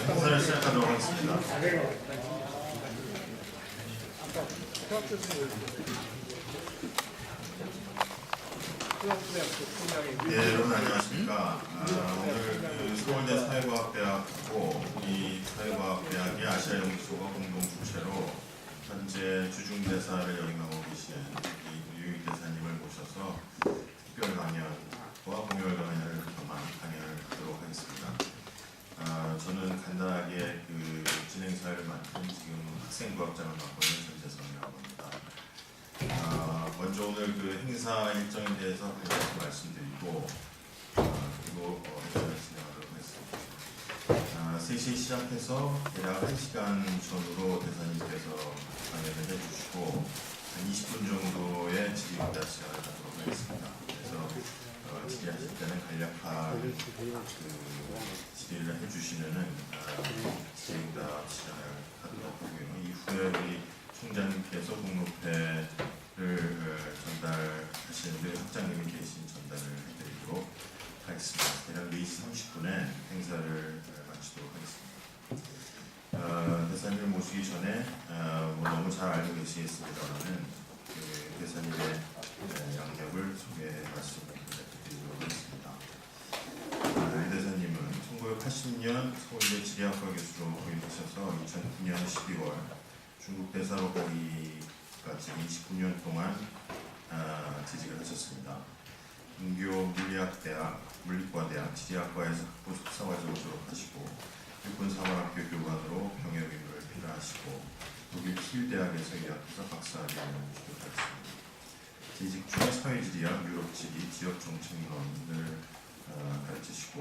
행사를 시작하도록 하겠습니다. 네, 여러분 안녕하십니까. 오늘 서울대 사회과학대학하고 이 사회과학대학의 아시아연구소가 공동 주최로 현재 주중대사를 역임하고 계신 유익 대사님을 모셔서 특별 강연과 공열 강연을 강연을 하도록 하겠습니다. 저는 간단하게 진행사를 맡은 지금 학생과학장을 맡고 있는 전재성이라고 합니다. 먼저 오늘 행사 일정에 대해서 간단히 말씀드리고 그리고 행사를 진행하도록 하겠습니다. 3시에 시작해서 대략 1시간 전후로 대사님께서 강연을 해주시고 한 20분 정도의 질의응답 시간을 갖도록 하겠습니다. 그래서 질의하실 때는 간략한 질의를 해주시면은 질의응답 시간을 갖도록 하고요. 이후에 우리 총장님께서 공로패를 전달하시는데 학장님이 대신 전달을 해드리도록 하겠습니다. 대략 4시 30분에 행사를 마치도록 하겠습니다. 대사님을 모시기 전에 너무 잘 알고 계시겠습니다만은 대사님의 양력을 소개해 말씀드리도록 하겠습니다. 이 대사님은 1980년 서울대 지리학과 교수로 부임하셔서 2009년 12월 중국 대사로 가기까지 29년 동안 재직을 하셨습니다. 인교 물리과대학 지리학과에서 학부 석사과정을 졸업하시고 육군사관학교 교관으로 병역 의무를 필요하시고 독일 킬대학에서 의학에서 박사학위를 취득하였습니다. 재직 중에 사회지리학, 유럽지리, 지역정책론을 가르치시고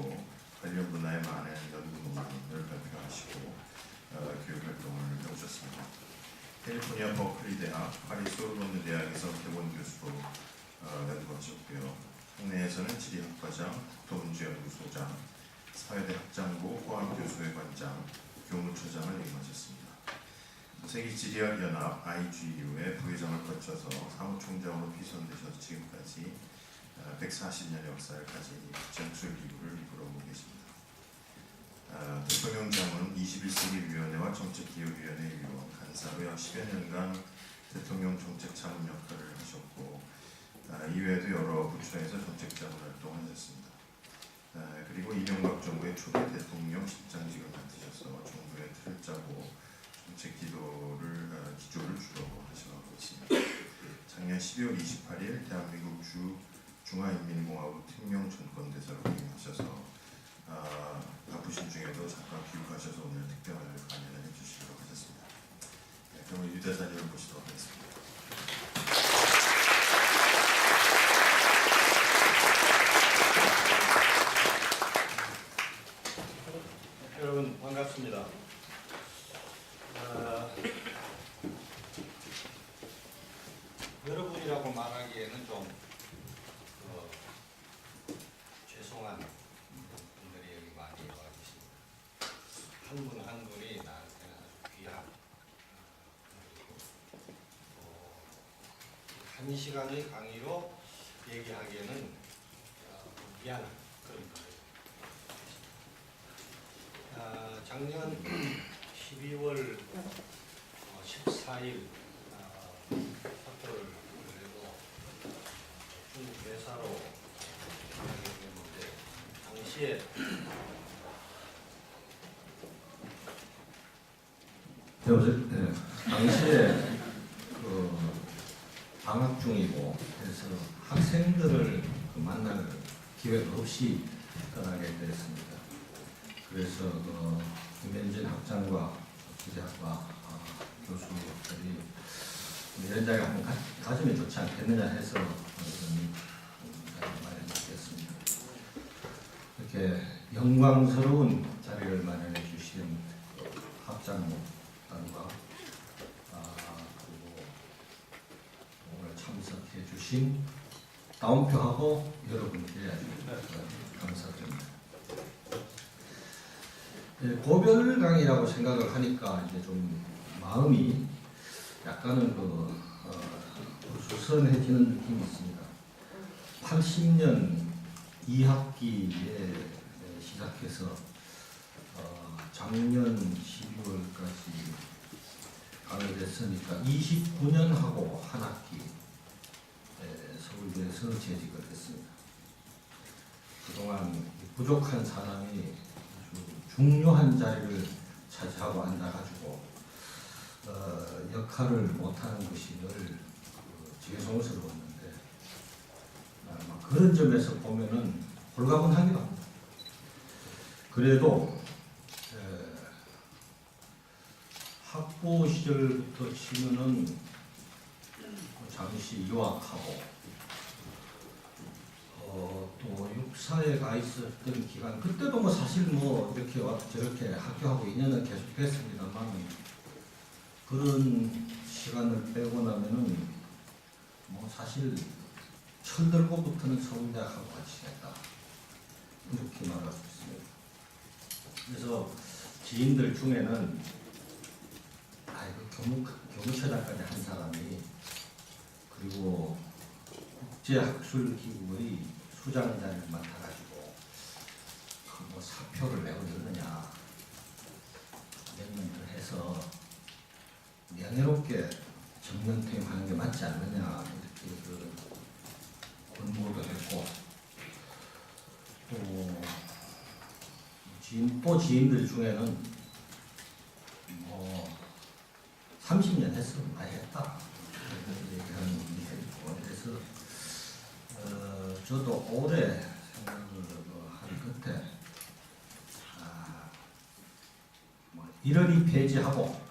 관련 분야의 많은 연구 논문을 발표하시고 교육활동을 해오셨습니다. 캘리포니아 버클리 대학, 파리 소르본느 대학에서 대본 교수로 연구하셨고요. 국내에서는 지리학과장, 국토문제연구소장, 사회대 학장부, 호암교수회 관장, 교무처장을 역임하셨습니다. 세계지리학연합 IGU의 부회장을 거쳐서 사무총장으로 피선되셔서 지금까지 140년 역사를 가진 국제학술기구를 이끌어오고 계십니다. 대통령장은 21세기위원회와 정책기획위원회 위원, 간사로 약 10여 년간 대통령 정책 자문 역할을 하셨고 이외에도 여러 부처에서 정책자문 활동하셨습니다. 그리고 이명박 정부의 초대 대통령 실장직을 맡으셔서 정부의 틀을 짜고 정책 기조를 주로 하셔가고 있습니다. 작년 12월 28일 대한민국 중화인민공화국 특명전권대사로 부임하셔서 바쁘신 중에도 잠깐 귀국하셔서 오늘 특별 강연을 해주시도록 하셨습니다. 그러면 유 대사님을 모시도록 하겠습니다. 여러분 반갑습니다. 여러분이라고 말하기에는 좀 죄송한 분들이 여기 많이 와 계십니다. 한 분 한 분이 나한테는 아주 귀한 한 시간의 강의로 얘기하기에는 미안한 그런 거예요. 작년 12월 14일 사표를 내고 중국 대사로 가게 됐는데 당시에 당시에 방학 중이고 그래서 학생들을 만날 기회가 없이 떠나게 됐습니다. 그래서 김현진 학장과 기자과 교수들이 이런 자리가 가지면 좋지 않겠느냐 해서 마련했습니다. 이렇게 영광스러운 자리를 마련해 주신 학장단과 그리고 오늘 참석해 주신 다운표하고 여러분께 아주 감사드립니다. 고별강이라고 생각을 하니까 이제 좀 마음이 약간은 수선해지는 느낌이 있습니다. 80년 2학기에 시작해서 작년 12월까지 가게 됐으니까 29년하고 한 학기 서울대에서 재직을 했습니다. 그동안 부족한 사람이 아주 중요한 자리를 차지하고 앉아가지고 역할을 못하는 것이 늘 죄송스러웠는데 그런 점에서 보면은 홀가분하기도 합니다. 그래도 학부 시절부터 치면은 잠시 유학하고 또 육사에 가 있었던 기간 그때도 뭐 사실 뭐 이렇게 와서 저렇게 학교하고 인연은 계속했습니다만 그런 시간을 빼고 나면은 뭐 사실 철들고부터는 서울대학하고 같이 했다 이렇게 말할 수 있습니다. 그래서 지인들 중에는 교무처장까지 한 사람이 그리고 국제학술기구의 수장 자리를 맡아가지고 뭐 사표를 내고 이러느냐 몇 년을 해서 명예롭게 정년퇴임하는 게 맞지 않느냐 이렇게 그 권고도 했고 또 지인들 중에는 뭐 30년 했으면 많이 했다 얘기하는 분이 있고 그래서 저도 오래 생각을 한 끝에 뭐 이러니 폐지하고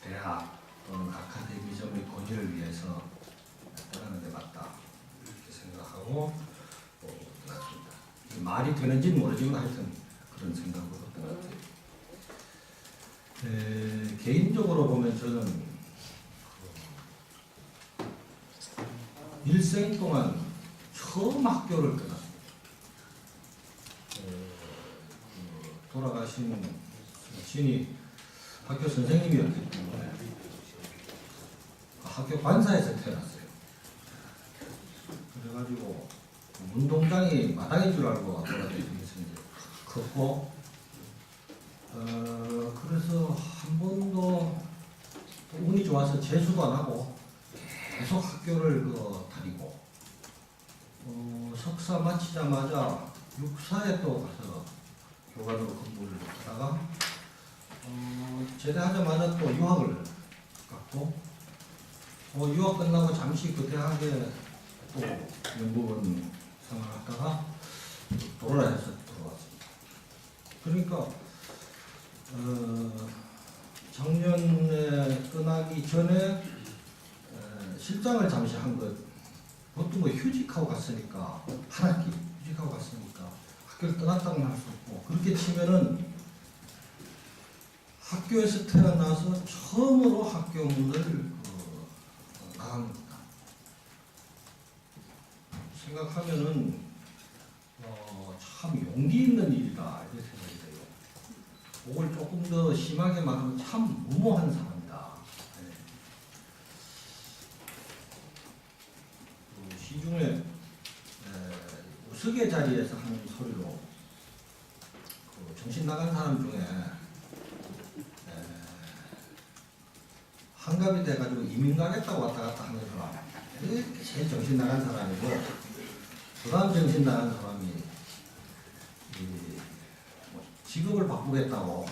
대학 또는 아카데미즘의 권위를 위해서 떠나는 게 맞다 이렇게 생각하고 떠났습니다. 말이 되는지는 모르지만 하여튼 그런 생각으로 떠났어요. 개인적으로 보면 저는 일생 동안 처음 학교를 떠났습니다. 돌아가신 신이 학교 선생님이었기 때문에 학교 관사에서 태어났어요. 그래가지고 운동장이 마당인 줄 알고 돌아다니면서 이제 컸고 그래서 한 번도 운이 좋아서 재수도 안 하고 계속 학교를 다니고 석사 마치자마자 육사에 또 가서 교관으로 근무를 하다가 제대하자마자 또 유학을 갔고 유학 끝나고 잠시 그 대학에 또 연구원 생활하다가 돌아와서 들어왔습니다. 그러니까 작년에 떠나기 전에 실장을 잠시 한 것, 그것도 뭐 휴직하고 갔으니까 한 학기 휴직하고 갔으니까 학교를 떠났다고는 할 수 없고 그렇게 치면은 학교에서 태어나서 처음으로 학교 문을 나간 겁니다. 생각하면은 참 용기 있는 일이다 이렇게 생각이 돼요. 그걸 조금 더 심하게 말하면 참 무모한 사람이다. 시중에 우스개 자리에서 하는 소리로 정신 나간 사람 중에 한갑이 돼가지고 이민 가겠다고 왔다 갔다 하는 사람 이렇게 제일 정신 나간 사람이고 그 다음 정신 나간 사람이 직업을 바꾸겠다고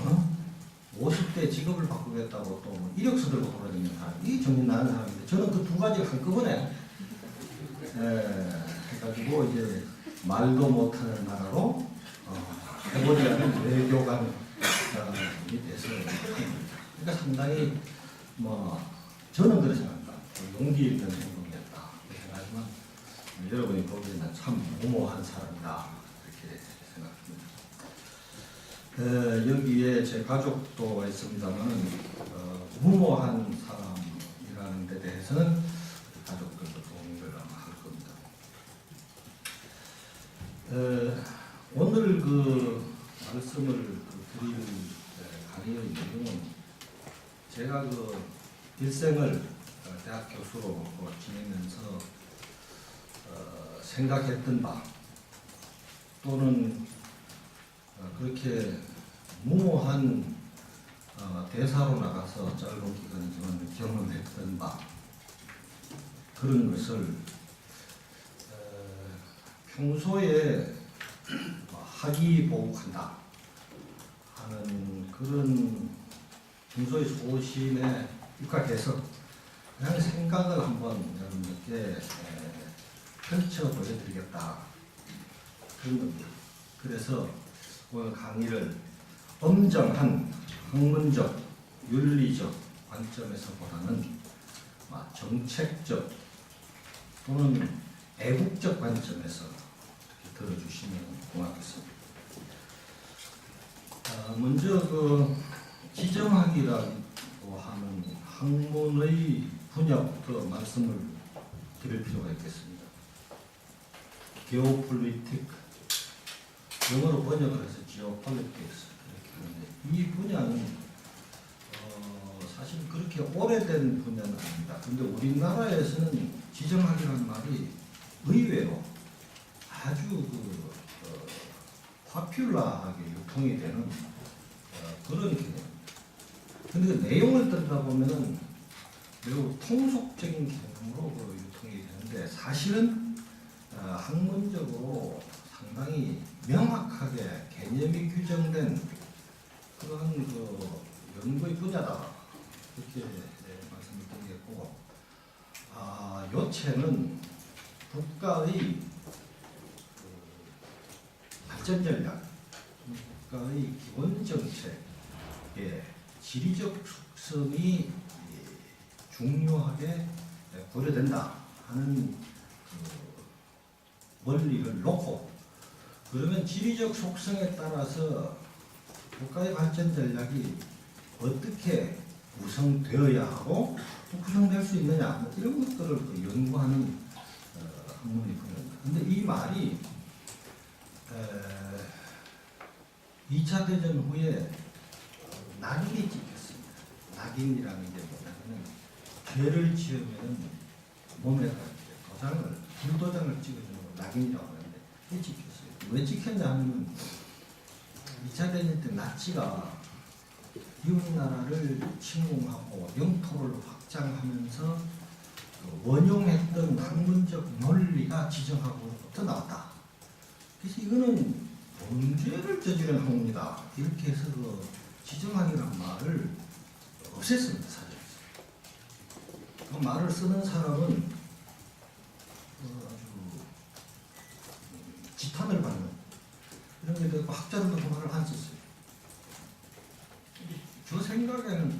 50대 직업을 바꾸겠다고 또 이력서 들고 돌아다니는 사람 이 정신 나간 사람인데 저는 그 두 가지를 한꺼번에 해가지고 이제 말도 못하는 나라로 해보려는 외교관이 돼서 그러니까 상당히 뭐 저는 그렇게 생각합니다. 용기 있는 행동이었다. 하지만 여러분이 보기에는 참 무모한 사람이다 이렇게 생각합니다. 여기에 제 가족도 있습니다만 무모한 사람이라는 데 대해서는 가족들도 동의를 아마 할 겁니다. 오늘 그 말씀을 드릴 강의의 내용은 제가 그 일생을 대학 교수로 지내면서 생각했던 바 또는 그렇게 무모한 대사로 나가서 짧은 기간이지만 경험했던 바 그런 것을 평소에 하기보복한다 하는 그런 평소의 소신에 입각해서 그냥 생각을 한번 여러분들께 펼쳐 보여드리겠다 그런 겁니다. 그래서 오늘 강의를 엄정한 학문적, 윤리적 관점에서 보다는 정책적 또는 애국적 관점에서 들어주시면 고맙겠습니다. 먼저 그 지정학이라고 하는 학문의 분야부터 말씀을 드릴 필요가 있겠습니다. geopolitics, 영어로 번역을 해서 geopolitics 이렇게 하는데 이 분야는 사실 그렇게 오래된 분야는 아닙니다. 근데 우리나라에서는 지정학이라는 말이 의외로 아주 파퓰러하게 유통이 되는 그런 개념입니다. 근데 그 내용을 들여다보면은 매우 통속적인 개념으로 유통이 되는데 사실은 학문적으로 상당히 명확하게 개념이 규정된 그런 연구의 분야다 이렇게 말씀을 드리겠고, 요체는 국가의 발전 전략, 국가의 기본 정책의 지리적 특성이 중요하게 고려된다 하는 원리를 놓고, 그러면 지리적 속성에 따라서 국가의 발전 전략이 어떻게 구성되어야 하고 또 구성될 수 있느냐 이런 것들을 연구하는 학문이 분야입니다. 그런데 이 말이 2차 대전 후에 낙인이 찍혔습니다. 낙인이라는 게 뭐냐면 죄를 지으면 몸에다 도장을 불도장을 찍어주는 걸 낙인이라고 하는데 이게 찍혔어요. 왜 찍혔냐 하면 2차 대전 때 나치가 이웃나라를 침공하고 영토를 확장하면서 원용했던 학문적 논리가 지정학으로부터 나왔다. 그래서 이거는 범죄를 저지른 학문이다. 이렇게 해서 그 지정학이라는 말을 없앴습니다. 사전에서. 그 말을 쓰는 사람은 아주 지탄을 받는 이런 게 되고 학자들도 그 말을 안 썼어요. 저 생각에는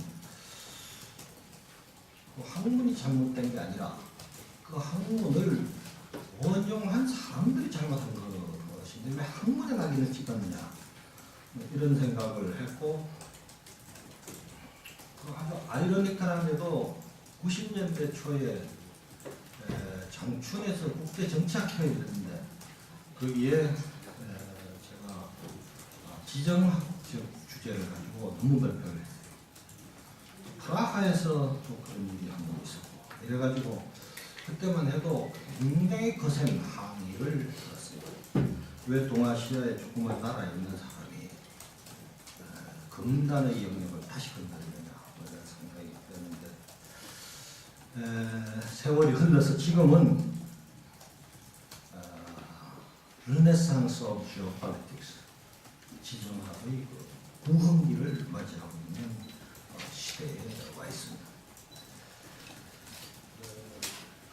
그 학문이 잘못된 게 아니라 그 학문을 원용한 사람들이 잘못한 것인데 왜 학문에 낙인을 찍었느냐 이런 생각을 했고, 아주 아이러니컬하게도 90년대 초에 장춘에서 국제정치학회를 했는데 거기에 제가 지정학적 주제를 가지고 논문 발표를 했어요. 프라하에서 또 그런 일이 한 번 있었고 이래가지고 그때만 해도 굉장히 거센 항의를 들었어요. 왜 동아시아의 조그만 나라에 있는 사람이 금단의 영역을 다시 건드리느냐 이런 생각이 들었는데, 세월이 흘러서 지금은 르네상스 오브 지오폴리틱스, 지정학의 부흥기를 맞이하고 있는 시대에 와 있습니다.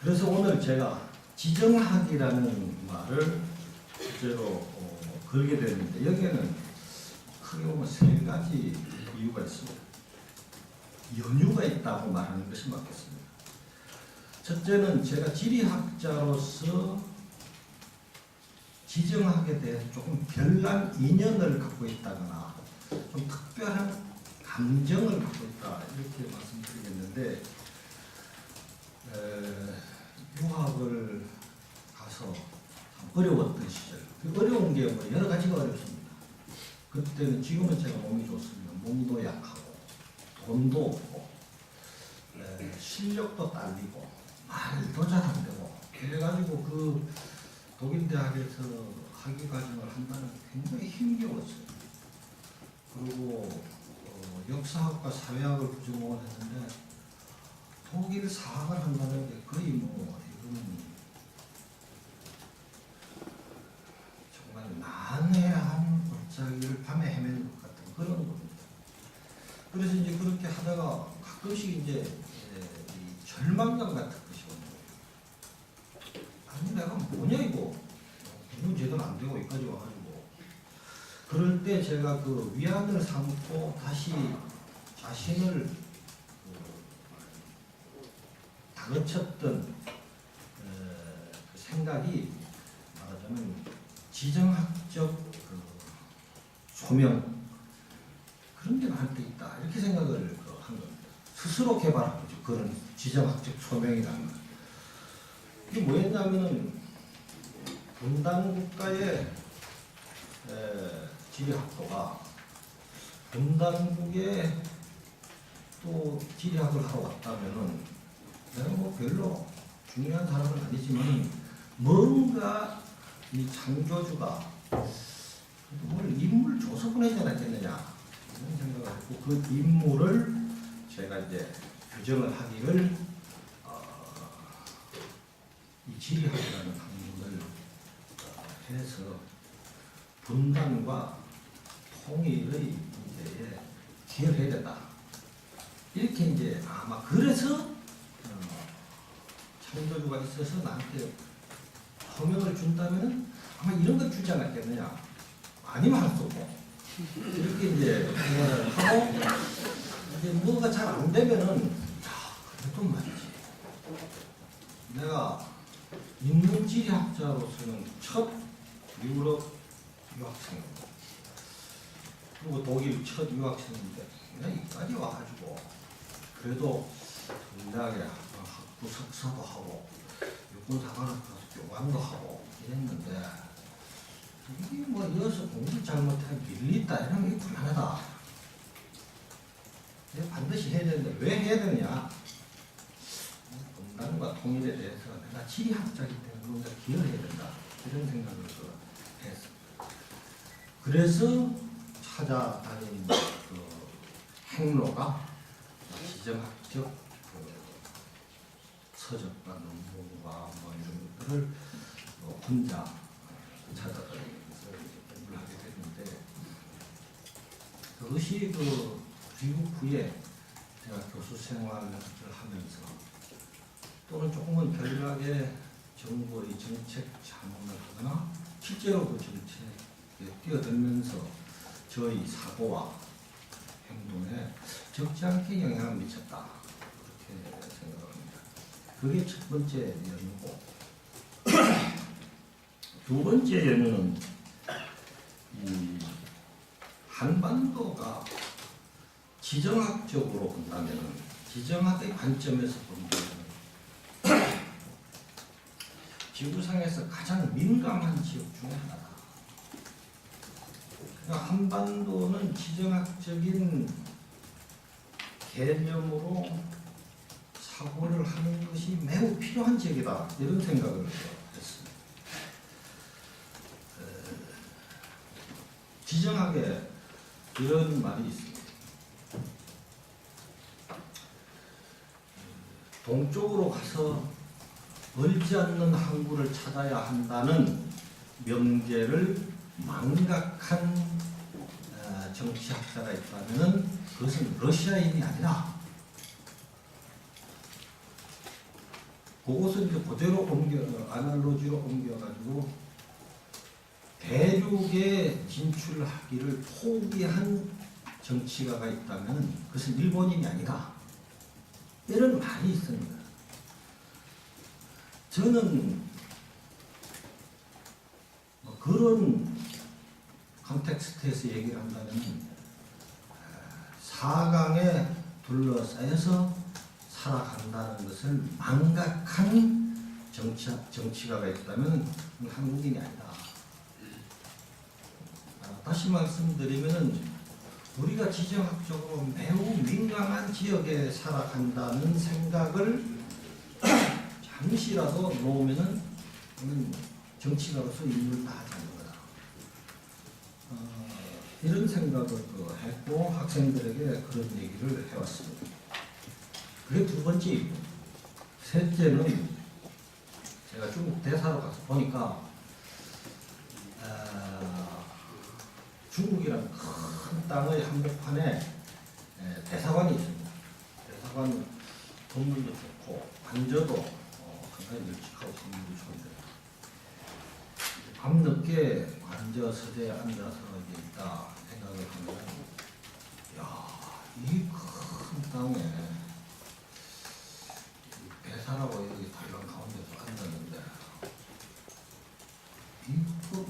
그래서 오늘 제가 지정학이라는 말을 주제로 걸게 됐는데 여기에는 크게 보면 세 가지 이유가 있습니다. 연유가 있다고 말하는 것이 맞겠습니다. 첫째는 제가 지리학자로서 지정학에 대해서 조금 별난 인연을 갖고 있다거나 좀 특별한 감정을 갖고 있다 이렇게 말씀드리겠는데, 유학을 가서 참 어려웠던 시절, 어려운 게 뭐 여러 가지가 어렵습니다. 그때는 지금은 제가 몸이 좋습니다. 몸도 약하고 돈도 없고 실력도 딸리고 말도 잘 안 되고 그래가지고 그 독일 대학에서 학위 과정을 한다는 게 굉장히 힘겨웠어요. 역사학과 사회학을 부전공을 했는데 독일 사학을 한다는 게 거의 뭐 이거는 정말 난해한 골짜기를 밤에 헤매는 것 같은 그런 겁니다. 그래서 이제 그렇게 하다가 가끔씩 이제 이 절망감 같은 것이 오는 거예요. 아니 내가 뭐냐 이거 공부 제대로 안 되고 여기까지 와가지고 그럴 때 제가 그 위안을 삼고 다시 자신을 다그쳤던 그 생각이 말하자면 지정학적 그 소명 그런 게 나한테 있다 이렇게 생각을 한 겁니다. 스스로 개발한 거죠. 그런 지정학적 소명이라는 거. 이게 뭐였냐면은 분단 국가의 지리학도가 분단국에 또 지리학을 하러 왔다면은 내가 뭐 별로 중요한 사람은 아니지만 뭔가 이 창조주가 뭘 인물 줘서 보내지 않았겠느냐 이런 생각을 했고 그 인물을 제가 이제 규정을 하기를 이 지리학이라는 학문을 해서 분단과 통일의 문제에 기여해야 된다. 이렇게 이제 아마 그래서 창조주가 있어서 나한테 허명을 준다면은 아마 이런 걸 주지 않았겠느냐. 아니면 할 수 없고. 이렇게 이제 생각을 하고 이제 뭐가 잘 안 되면은 야 그래도 말이지. 내가 인문지리학자로서는 첫 유럽 유학생이고 그리고 독일 첫 유학생인데 내가 여기까지 와가지고 그래도 정당하게 학부 석사도 하고 육군사관학교 가서 교관도 하고 이랬는데 이게 뭐 이어서 공부 잘못하면 밀린다 이런 게 불안하다. 내가 반드시 해야 되는데 왜 해야 되느냐? 분단과 통일에 대해서 내가 지리학자이기 때문에 뭔가 기여를 해야 된다 이런 생각을 했습니다. 그래서 찾아다니는 그 행로가 지정학적 그 서적과 논문과 뭐 이런 것들을 혼자 찾아다니면서 공부를 하게 됐는데 그것이 그 귀국 후에 제가 교수 생활을 하면서 또는 조금은 별나게 정부의 정책 자문을 하거나 실제로 그 정책에 뛰어들면서 저희 사고와 행동에 적지 않게 영향을 미쳤다 그렇게 생각합니다. 그게 첫 번째 연유고 두 번째 연유는 이 한반도가 지정학적으로 본다면 지정학의 관점에서 본다면 지구상에서 가장 민감한 지역 중에 하나다. 그러니까 한반도는 지정학적인 개념으로 사고를 하는 것이 매우 필요한 지역이다. 이런 생각을 했습니다. 지정학에 이런 말이 있습니다. 동쪽으로 가서 멀지 않는 항구를 찾아야 한다는 명제를 망각한 정치학자가 있다면 그것은 러시아인이 아니라 그것을 이제 그대로 아날로지로 옮겨가지고 대륙에 진출하기를 포기한 정치가가 있다면 그것은 일본인이 아니다. 이런 말이 있습니다. 저는 그런 컨텍스트에서 얘기를 한다면 4강에 둘러싸여서 살아간다는 것을 망각한 정치가가 있다면 한국인이 아니다. 다시 말씀드리면 우리가 지정학적으로 매우 민감한 지역에 살아간다는 생각을 잠시라도 놓으면은 정치가로서 인물을 다 하는 거다. 이런 생각을 했고 학생들에게 그런 얘기를 해왔습니다. 그게 두 번째이고, 셋째는 제가 중국 대사로 가서 보니까 중국이라는 큰 땅의 한복판에 대사관이 있습니다. 대사관 건물도 좋고 관저도 상당히 널찍하고 건물도 좋은데 밤늦게 관저 서재에 앉아서 이제 있다 생각을 하면 이 큰 땅에 대사라고 여기 달랑 가운데서 앉았는데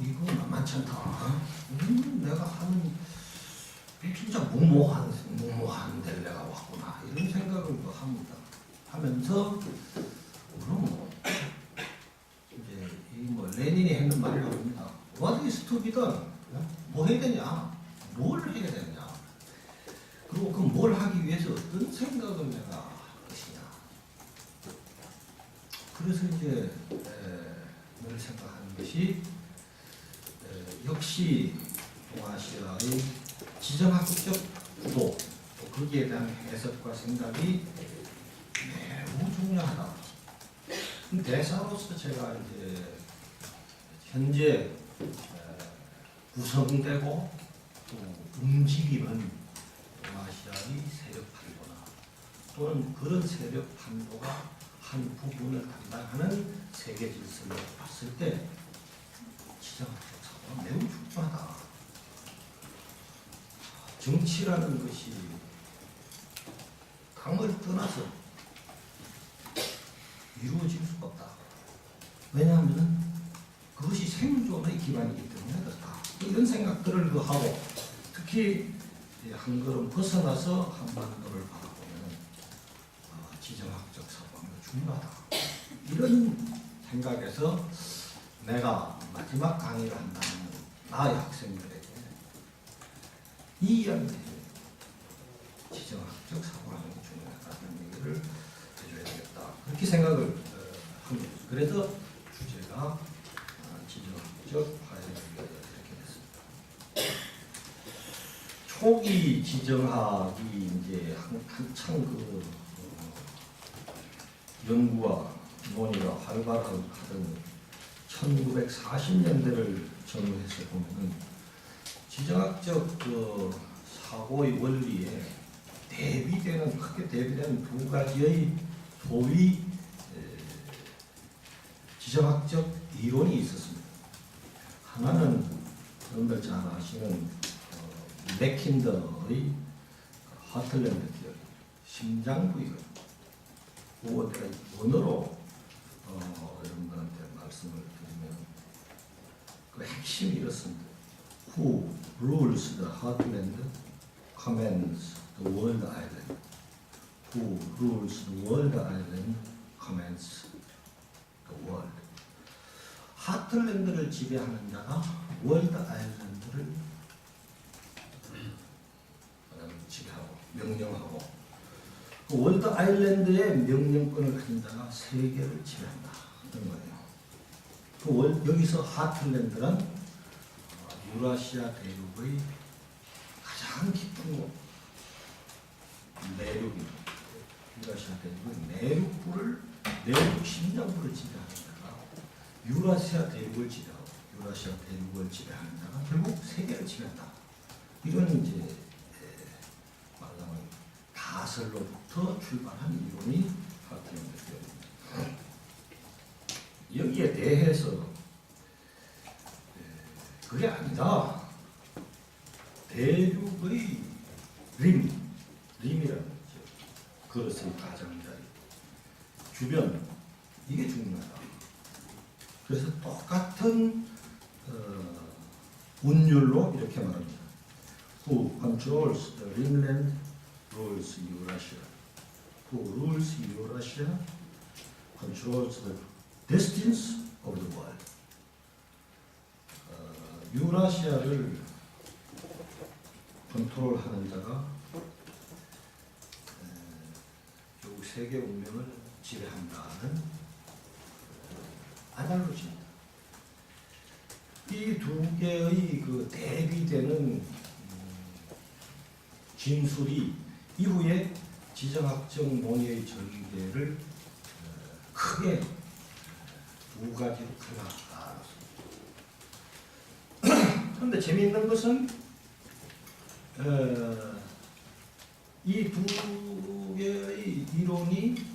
이거 만만치 않다. 내가 하는 진짜 무모한 데를 내가 왔구나 이런 생각을 합니다. 하면서 그럼 이제 레닌이 했는 말이 나옵니다. What is to be done? 뭐 해야 되냐? 뭘 해야 되냐? 그리고 그 뭘 하기 위해서 어떤 생각을 내가 할 것이냐? 그래서 이제 늘 생각하는 것이 역시 동아시아의 지정학적 구도 또 거기에 대한 해석과 생각이 매우 중요하다. 대사로서 제가 이제 현재 구성되고 또 움직이는 동아시아의 세력 판도나 또는 그런 세력 판도가 한 부분을 담당하는 세계 질서를 봤을 때 지정학적 사고가 매우 중요하다. 정치라는 것이 당을 떠나서 이루어질 수가 없다. 왜냐하면 그것이 생존의 기반이기 때문에 그렇다. 이런 생각들을 하고 특히 한 걸음 벗어나서 한반도를 바라보면 지정학적 사고가 중요하다. 이런 생각에서 내가 마지막 강의를 한다면 나의 학생들에게 이 이야기를 지정학적 사고라는 게 중요하다는 얘기를 해줘야 되겠다. 그렇게 생각을 합니다. 그래서 주제가 지정학적 화해를 이렇게 됐습니다. 초기 지정학이 이제 한창 연구와 논의가 활발하던 1940년대를 전후해서 보면은 지정학적 사고의 원리에 크게 대비되는 두 가지의 소위 지정학적 이론이 있었습니다. 하나는 여러분들 잘 아시는 맥킨더의 하틀랜드 티어리, 심장부위론. 그거 내가 원어로 여러분들한테 말씀을 드리면 그 핵심이 이렇습니다. Who rules the heartland commands the world island. Who rules the world island commands the world. 하틀랜드를 지배하는 자가 월드 아일랜드를 지배하고 명령하고 그 월드 아일랜드의 명령권을 가진 자가 세계를 지배한다. 그런 거예요. 여기서 하틀랜드란 유라시아 대륙의 가장 깊은 곳, 내륙입니다. 유라시아 대륙의 내륙 심장부를 지배하는 자가 유라시아 대륙을 지배하고 유라시아 대륙을 지배하는 자가 결국 세계를 지배한다. 이런 이제 말하자면 가설로부터 출발한 이론이 하틀랜드 대륙입니다. 여기에 대해서 그게 아니다. 대륙의 림이라는 거죠. 그릇의 가장자리, 주변, 이게 중요하다. 그래서 똑같은 운율로 이렇게 말합니다. Who controls the rimland rules Eurasia. Who rules Eurasia controls the destinies of the world. 유라시아를 컨트롤하는 자가 결국 세계 운명을 지배한다는 아날로지입니다. 이 두 개의 그 대비되는 진술이 이후에 지정학적 논의의 전개를 크게 두 가지로 갈라놨습니다. 그런데 재미있는 것은 이 두 개의 이론이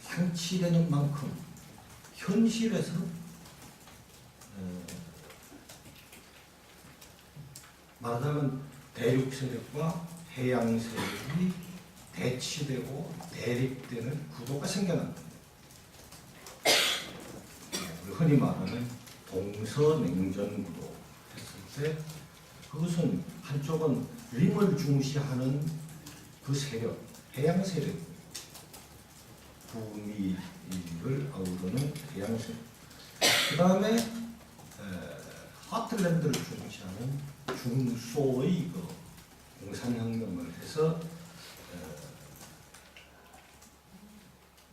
상치되는 만큼 현실에서 말하자면 대륙 세력과 해양 세력이 대치되고 대립되는 구도가 생겨납니다. 흔히 말하는 동서냉전 구도 했을 때 그것은 한쪽은 림을 중시하는 그 세력, 해양 세력, 북미를 아우르는 해양 세력, 그 다음에 하틀랜드를 중시하는 중소의 그 공산혁명을 해서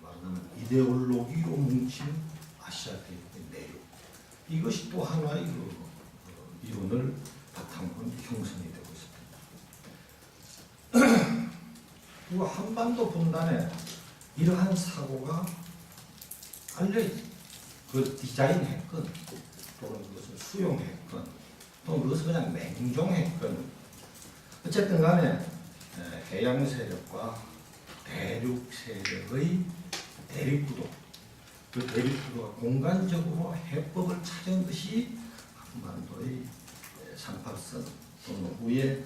말하자면 이데올로기로 뭉친 아시아 대륙의 내륙, 이것이 또 하나의 그 이론을 바탕으로 형성이 되고 있습니다. 그리고 한반도 분단에 이러한 사고가 알려있습니다. 그 디자인했건 또는 그것을 수용했건 또는 그것을 그냥 맹종했건 어쨌든 간에 해양 세력과 대륙 세력의 대립구도, 그 대립구도가 공간적으로 해법을 찾은 것이 한반도의 38선 또는 후의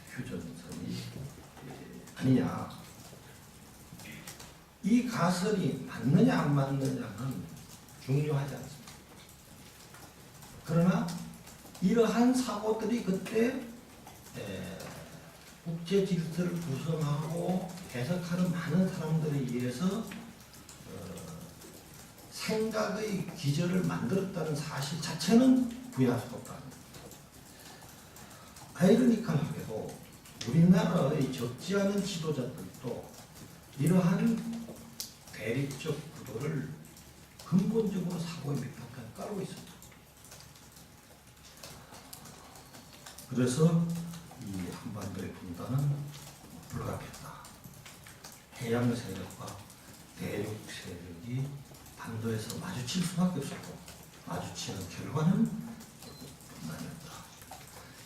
휴전선이 아니냐. 이 가설이 맞느냐 안 맞느냐는 중요하지 않습니다. 그러나 이러한 사고들이 그때 국제 질서를 구성하고 해석하는 많은 사람들에 의해서 생각의 기저를 만들었다는 사실 자체는 부인할 수 없다. 아이러니컬하게도 우리나라의 적지 않은 지도자들도 이러한 대립적 구도를 근본적으로 사고의 밑바탕에 깔고 있습니다. 그래서 이 한반도의 분단은 불가피하다. 해양 세력과 대륙 세력이 반도에서 마주칠 수밖에 없었고 마주치는 결과는 분단이었다.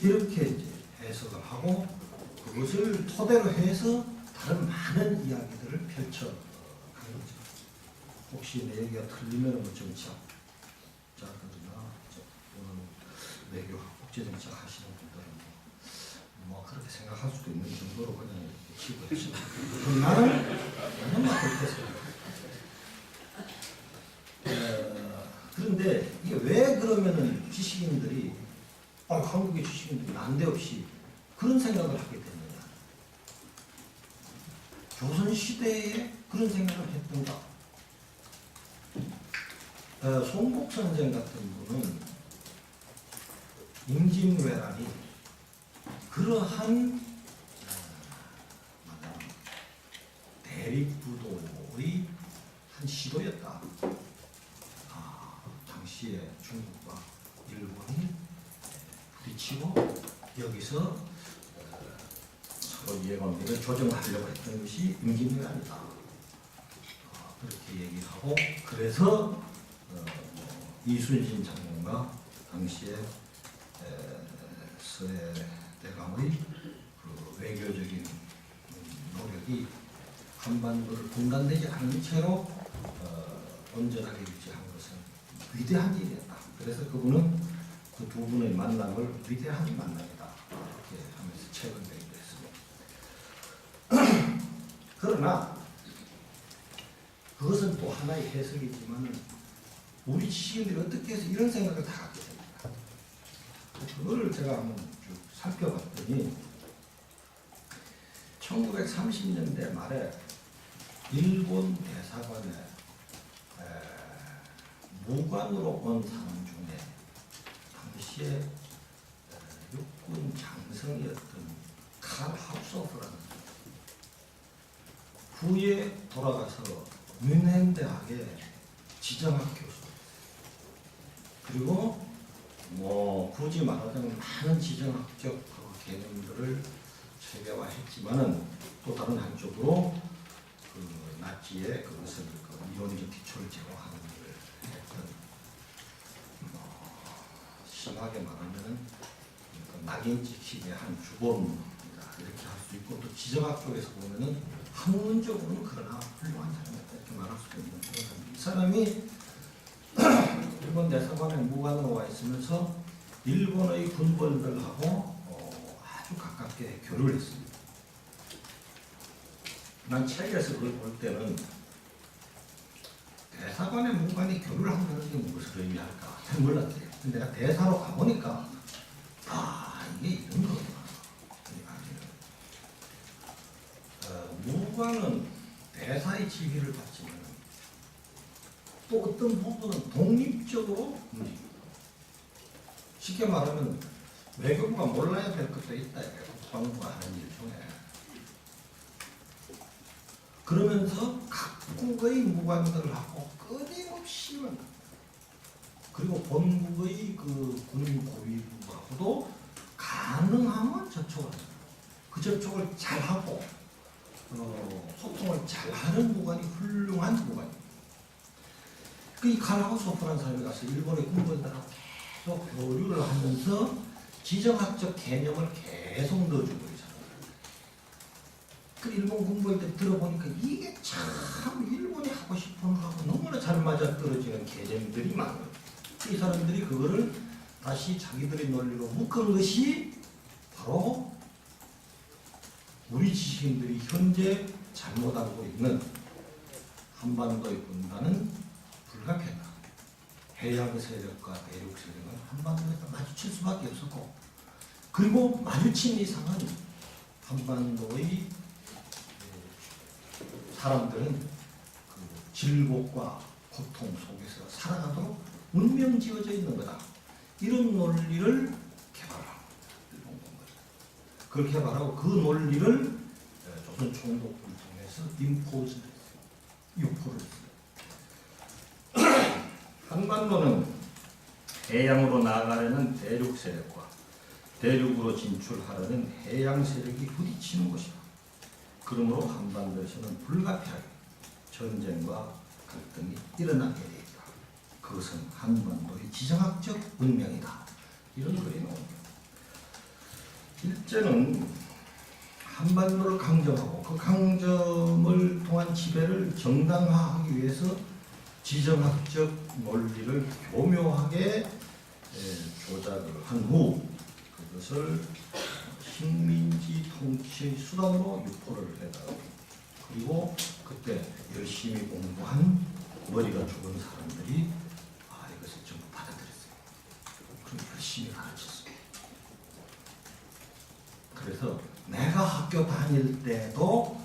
이렇게 이제 해석을 하고 그것을 토대로 해서 다른 많은 이야기들을 펼쳐 가는 거죠. 혹시 내 얘기가 틀리면 뭐 정치학자들이나 외교학, 국제정책 하시는 분들은 뭐 그렇게 생각할 수도 있는 정도로 그냥 이렇게 치고 있습니다. 나는 막 그렇게 생각합니다. 그런데 이게 왜 그러면은 지식인들이 한국의 지식인들이 난데없이 그런 생각을 하게 됐느냐? 조선시대에 그런 생각을 했던가? 송복 선생 같은 분은 임진왜란이 그러한 대립구도의 한 시도였다. 당시에 중국과 일본이 부딪히고 여기서 서로 이해관계를 조정하려고 했던 것이 임진왜란이다. 그렇게 얘기하고 그래서 이순신 장군과 당시에 서해대강의 그 외교적인 노력이 한반도를 분단되지 않은 채로 온전하게 유지한 것은 위대한 일이었다. 그래서 그분은 그 두 분의 만남을 위대한 만남이다. 이렇게 하면서 책을 내기도 했습니다. 그러나 그것은 또 하나의 해석이지만 우리 지식인들이 어떻게 해서 이런 생각을 다 갖게 됩니까? 그거를 제가 한번 쭉 살펴봤더니 1930년대 말에 일본 대사관에 무관으로 온 사람 중에 당시에 육군 장성이었던 칼 하우스호프라는 후에 돌아가서 뮌헨 대학의 지정학 교수, 그리고 뭐 굳이 말하자면 많은 지정학적 개념들을 체계화했지만은 또 다른 한쪽으로 그 나치의 그것을 그 이론적 기초를 제공하는 일을 했던 심하게 말하면은 그 낙인찍히게 한 주범이다 이렇게 할 수 있고 또 지정학 쪽에서 보면은 학문적으로는 그러나 훌륭한 사람이다 이렇게 말할 수도 있는 이 사람이 일본 대사관에 무관으로 와 있으면서 일본의 군벌들하고 아주 가깝게 교류를 했습니다. 난 책에서 그걸 볼 때는 대사관의 무관이 교류를 한다는 게 무엇을 의미할까 잘 몰랐어요. 근데 내가 대사로 가보니까 이게 이런 거구나. 무관은 대사의 지휘를 받지만 또 어떤 부분은 독립적으로 움직입니다. 쉽게 말하면 외교부가 몰라야 될 것도 있다. 국방부가 하는 일 중에. 그러면서 각국의 무관들하고 끊임없이 그리고 본국의 그 군인 고위부하고도 가능하면 접촉을 합니다. 그 접촉을 잘하고 소통을 잘하는 무관이 훌륭한 무관입니다. 이 카라우소프라는 사람이 가서 일본의 군부들하고 계속 교류를 하면서 지정학적 개념을 계속 넣어주고 있잖아요. 그 일본 군부들 들어보니까 이게 참 일본이 하고 싶은 거하고 너무나 잘 맞아떨어지는 개념들이 많아요. 이 사람들이 그거를 다시 자기들의 논리로 묶은 것이 바로 우리 지식인들이 현재 잘못 알고 있는 한반도의 분단은 불가피하다. 해양 세력과 대륙 세력은 한반도에서 마주칠 수밖에 없었고 그리고 마주친 이상은 한반도의 사람들은 그 질곡과 고통 속에서 살아가도록 운명지어져 있는 거다. 이런 논리를 개발하고 그렇게 개발하고 그 논리를 조선 총독부를 통해서 임포즈를 했어요. 유포를 했어요. 한반도는 해양으로 나아가려는 대륙 세력과 대륙으로 진출하려는 해양 세력이 부딪히는 곳이다. 그러므로 한반도에서는 불가피하게 전쟁과 갈등이 일어나게 되어 있다. 그것은 한반도의 지정학적 운명이다. 이런 글이 나옵니다. 일제는 한반도를 강점하고 그 강점을 통한 지배를 정당화하기 위해서 지정학적 논리를 교묘하게 조작을 한 후 그것을 식민지 통치의 수단으로 유포를 해다가 그리고 그때 열심히 공부한 머리가 좋은 사람들이 이것을 전부 받아들였어요. 그럼 열심히 가르쳤어요. 그래서 내가 학교 다닐 때도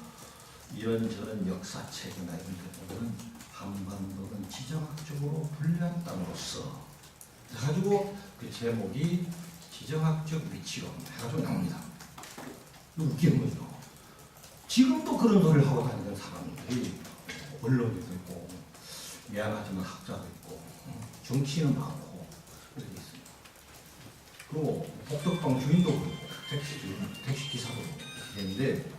이런저런 역사책이나 이런 데 보면 한반도는 지정학적으로 분리한 땅으로서 해가지고 그 제목이 지정학적 위치론 해가지고 나옵니다. 웃기는 거죠. 지금도 그런 소리를 하고 다니는 사람들이 언론에도 있고 미안하지만 학자도 있고 정치인은 많고 이렇게 있습니다. 그리고 복덕방 주인도 그렇고 택시기사도 있는데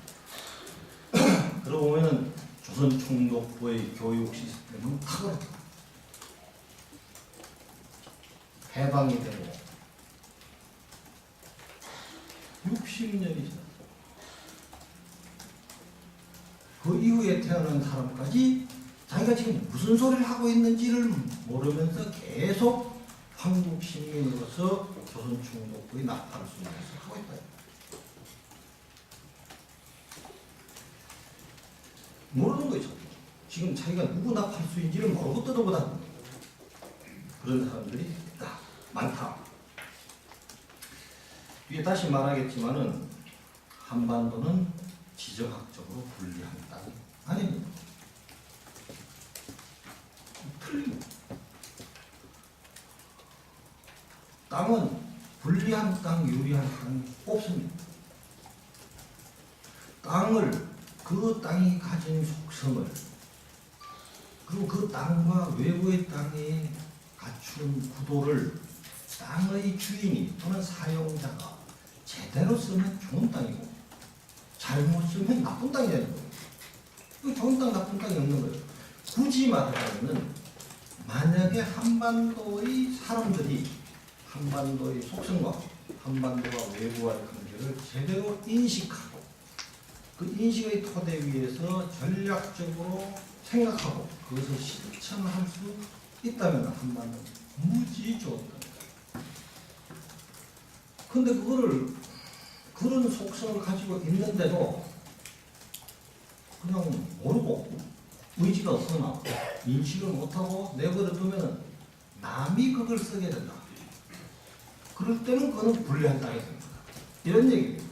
그러고 보면은 조선 총독부의 교육 시스템은 탁월했다. 해방이 되고 60년이 지났어. 그 이후에 태어난 사람까지 자기가 지금 무슨 소리를 하고 있는지를 모르면서 계속 한국 시민으로서 조선 총독부의 나팔을 쏘면서 하고 있다. 모르는 거죠. 지금 자기가 누구 나팔수인지를 모르고 뜯어보다 그런 사람들이 많다. 뒤에 다시 말하겠지만은 한반도는 지정학적으로 분리한 땅이 아닙니다. 틀립니다. 땅은 불리한 땅, 유리한 땅이 없습니다. 땅을 그 땅이 가진 속성을 그리고 그 땅과 외부의 땅이 갖춘 구도를 땅의 주인이 또는 사용자가 제대로 쓰면 좋은 땅이고 잘못 쓰면 나쁜 땅이 되는 거예요. 그 좋은 땅, 나쁜 땅이 없는 거예요. 굳이 말하자면 만약에 한반도의 사람들이 한반도의 속성과 한반도와 외부와의 관계를 제대로 인식하고 그 인식의 토대 위에서 전략적으로 생각하고 그것을 실천할 수 있다면 한반도는 무지 좋은 겁니다. 근데 그거를 그런 속성을 가지고 있는데도 그냥 모르고 의지가 없거나 인식을 못하고 내버려 두면 남이 그걸 쓰게 된다. 그럴 때는 그거는 불리한 땅이 됩니다. 이런 얘기입니다.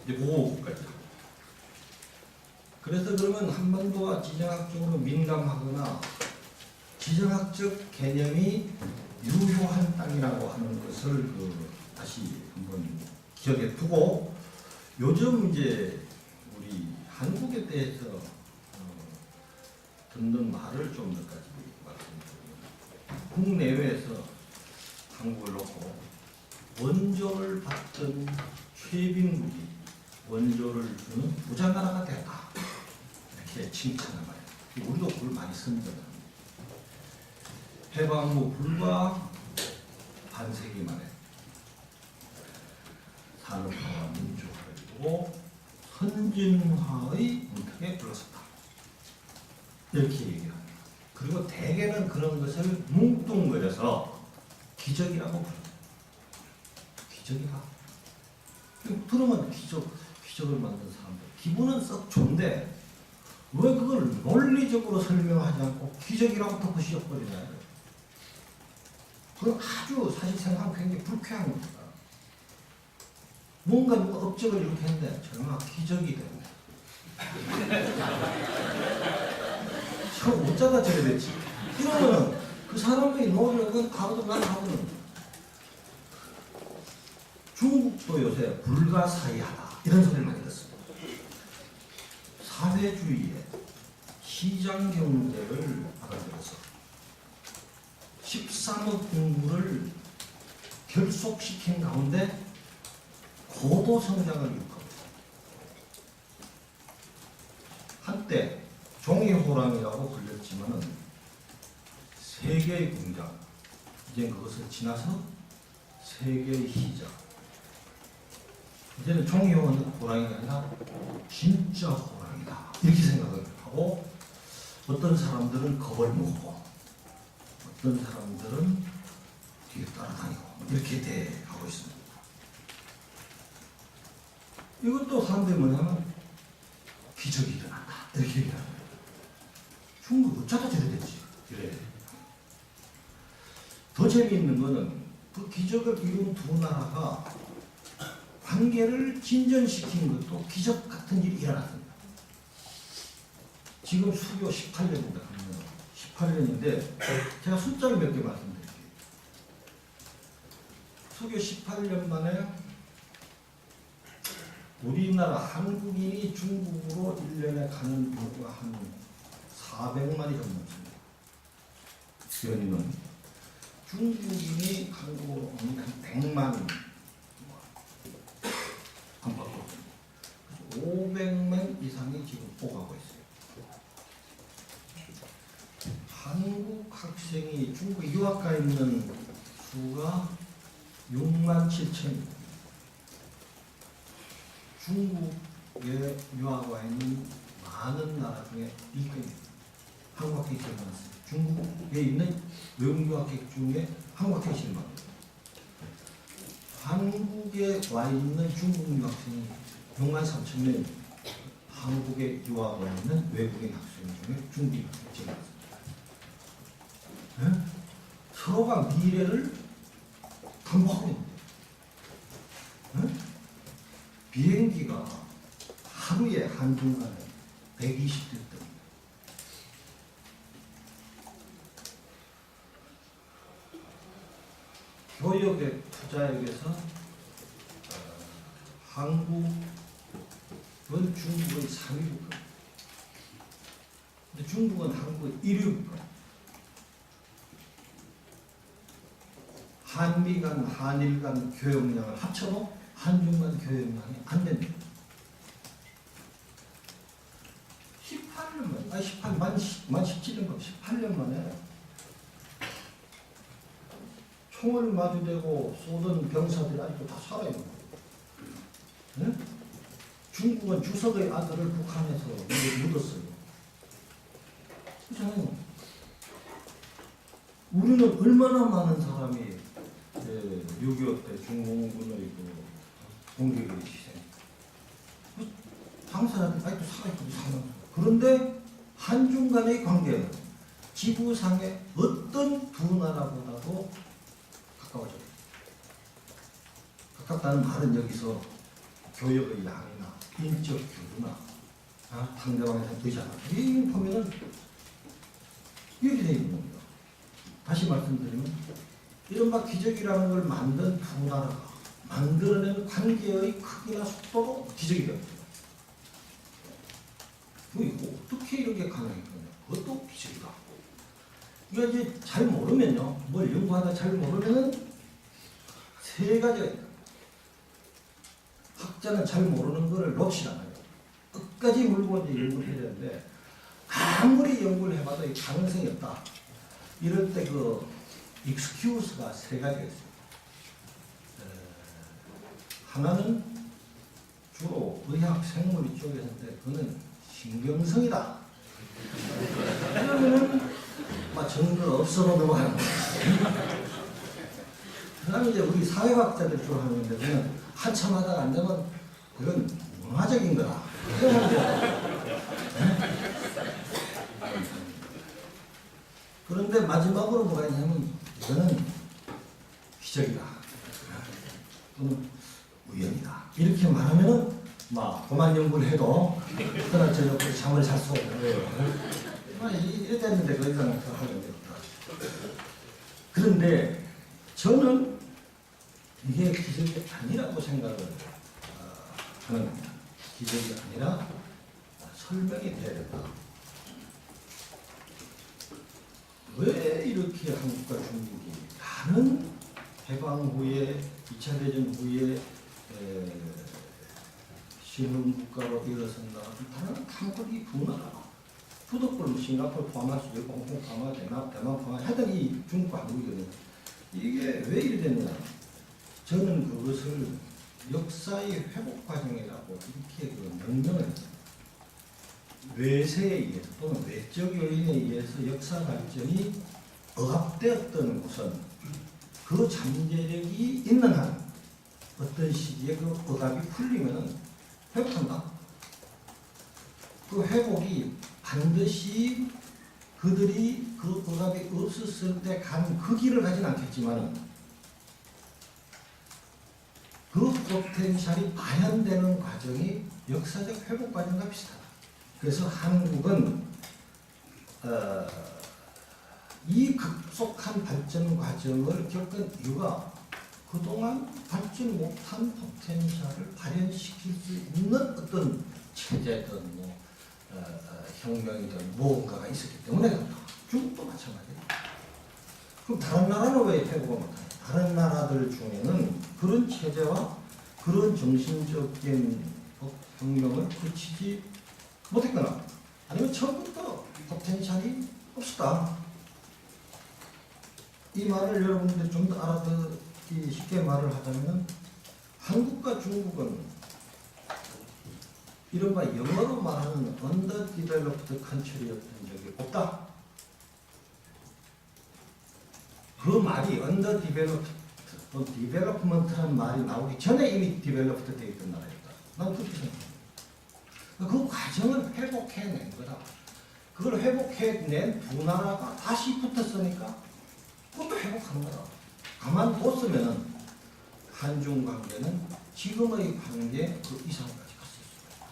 이제 그거까지. 그래서 그러면 한반도가 지정학적으로 민감하거나 지정학적 개념이 유효한 땅이라고 하는 것을 다시 한번 기억해 두고 요즘 이제 우리 한국에 대해서 듣는 말을 좀 몇 가지 말씀드리면 국내외에서 한국을 놓고 원조를 받던 최빈국이 원조를 주는 부자나라가 되었다. 이렇게 칭찬을 많이 해요. 우리도 그걸 많이 쓴다는 해방 후 불과 반세기 만에 산업화와 민주화를 이루고 선진화의 문턱에 들어섰다. 이렇게 얘기합니다. 그리고 대개는 그런 것을 뭉뚱그려서 기적이라고 부릅니다. 기적이다. 들으면 기적을 만든 사람들 기분은 썩 좋은데 왜 그걸 논리적으로 설명하지 않고 기적이라고 덮어 씌워버리나요? 그건 아주 사실 생각하면 굉장히 불쾌한 겁니다. 뭔가 누가 업적을 이렇게 했는데 정말 기적이 됐네. 저 어쩌다 저래 됐지. 이러면 그 사람의 노력은 가고도 나가고는 중국도 요새 불가사의하다 이런 소리를 많이 듣습니다. 사회주의의 시장 경제를 받아들여서 13억 인구를 결속시킨 가운데 고도 성장을 이룩하고 있습니다. 한때 종이호랑이라고 불렸지만은 세계의 공장, 이제 그것을 지나서 세계의 시장. 이제는 종이호랑이가 아니라 진짜 호랑이다 이렇게 생각을 하고 어떤 사람들은 겁을 먹고 어떤 사람들은 뒤에 따라다니고 이렇게 돼가고 있습니다. 이것도 사람들이 뭐냐면 기적이 일어난다 이렇게 얘기하는 거예요. 중국 어쩌다 저래 됐지 이래. 더 재미있는 거는 그 기적을 이룬 두 나라가 관계를 진전시킨 것도 기적 같은 일이 일어났습니다. 지금 수교 18년입니다. 18년인데 제가 숫자를 몇 개 말씀드릴게요. 수교 18년 만에 우리나라 한국인이 중국으로 1년에 가는 경우가 한 400만이 정도 넘습니다. 연인은 중국인이 한국으로 오는 한 100만 안팎으로 500만 이상이 지금 오가고 있어요. 한국 학생이 중국 유학 가 있는 수가 6만 7천입니다. 중국에 유학 와 있는 많은 나라 중에 2등입니다. 한국 학생이 제일 많습니다. 중국에 있는 외국 유학생 중에 한국 학생이 제일 많습니다. 한국에 와 있는 중국 유학생이 6만 3천 명입니다. 한국에 유학 와 있는 외국인 학생 중에 중국 유학생이 제일 많습니다. 네? 서로가 미래를 탐구하고 있는데 네? 비행기가 하루에 한중간에 120대 뜹니다. 교육의 투자액에서 한국은 중국의 3위국가. 근데 중국은 한국의 1위국가. 한미 간, 한일 간 교역량을 합쳐도 한중 간 교역량이 안 됩니다. 18년 만에, 아니 17년 만에, 18년 만에 총을 마주대고 쏘던 병사들이 아직도 다 살아있는 거예요. 네? 중국은 주석의 아들을 북한에서 묻었어요. 저는 우리는 얼마나 많은 사람이 6.25 때 중공군의 그 공격에 희생. 당사자들이 아직도 살아있고 사는 거예요. 그런데 한중 간의 관계는 지구상의 어떤 두 나라보다도 가까워져요. 가깝다는 말은 여기서 교역의 양이나 인적 교류나 상대방에 대한 의지나 이 보면은 이렇게 되어 있는 겁니다. 다시 말씀드리면 이른바 기적이라는 걸 만든 두 나라가 만들어낸 관계의 크기나 속도로 기적이 되었습니다. 이거 어떻게 이렇게 가능했거냐? 그것도 기적이다. 이거 이제 잘 모르면요, 뭘 연구하다 잘 모르면은 세 가지가 있다. 학자는 잘 모르는 거를 놓지 않아요. 끝까지 물고 이제 연구를 해야 되는데 아무리 연구를 해봐도 이 가능성이 없다. 이럴 때 그 익스큐스가 세 가지가 있어요. 하나는 주로 의학 생물 이쪽에서인데 그거는 신경성이다. 그러면은 막 정도 없어도 넘어가는 거예요. 그 다음에 이제 우리 사회학자들 주로 하는 건데 그는 한참 하다가 안 되면 그건 문화적인 거다. 그런데 마지막으로 뭐가 있냐면 이거는 기적이다. 또는 우연이다. 이렇게 말하면은 막 그만 연구를 해도 그러나 저 옆에 잠을 잘 수가 없어요. 이래 됐는데 그 이상 더 하는 게 없다. 그런데 저는 이게 기적이 아니라고 생각을 하는 겁니다. 기적이 아니라 설명이 돼야 된다. 왜 이렇게 한국과 중국이 다른 해방 후에 2차 대전 후에 신흥국가로 일어선다. 다른 한국이 두 나라가 부득불 싱가포르 포함할 수 있고 홍콩 포함할 대만 포함할 하여튼 이 중국과 한국이거든요. 이게 왜 이래 됐냐? 저는 그것을 역사의 회복 과정이라고 이렇게 그 명명을 했어요. 외세에 의해서 또는 외적 요인에 의해서 역사 발전이 억압되었던 곳은 그 잠재력이 있는 한 어떤 시기에 그 억압이 풀리면은 회복한다. 그 회복이 반드시 그들이 그 억압이 없었을 때 간 그 길을 가진 않겠지만은 그 포텐셜이 발현되는 과정이 역사적 회복 과정과 비슷하다. 그래서 한국은 이 급속한 발전 과정을 겪은 이유가 그동안 발전 못한 포텐셜을 발현시킬 수 있는 어떤 체제든 뭐 혁명이든 무언가가 있었기 때문에 그렇다. 중국도 마찬가지예요. 그럼 다른 나라는 왜 회복을 못하냐? 다른 나라들 중에는 그런 체제와 그런 정신적인 혁명을 거치지 못했거나 아니면 처음부터 포텐셜이 없었다. 이 말을 여러분들이 좀 더 알아듣기 쉽게 말을 하자면 한국과 중국은 이른바 영어로 말하는 underdeveloped country였던 적이 없다. 그 말이 underdeveloped, development라는 말이 나오기 전에 이미 developed 되어 있던 나라였다. 난 그렇게 생각합니다. 그 과정을 회복해낸 거다. 그걸 회복해낸 두 나라가 다시 붙었으니까 그것도 회복한 거다. 가만뒀으면 한중 관계는 지금의 관계 그 이상까지 갔을 수가 있다.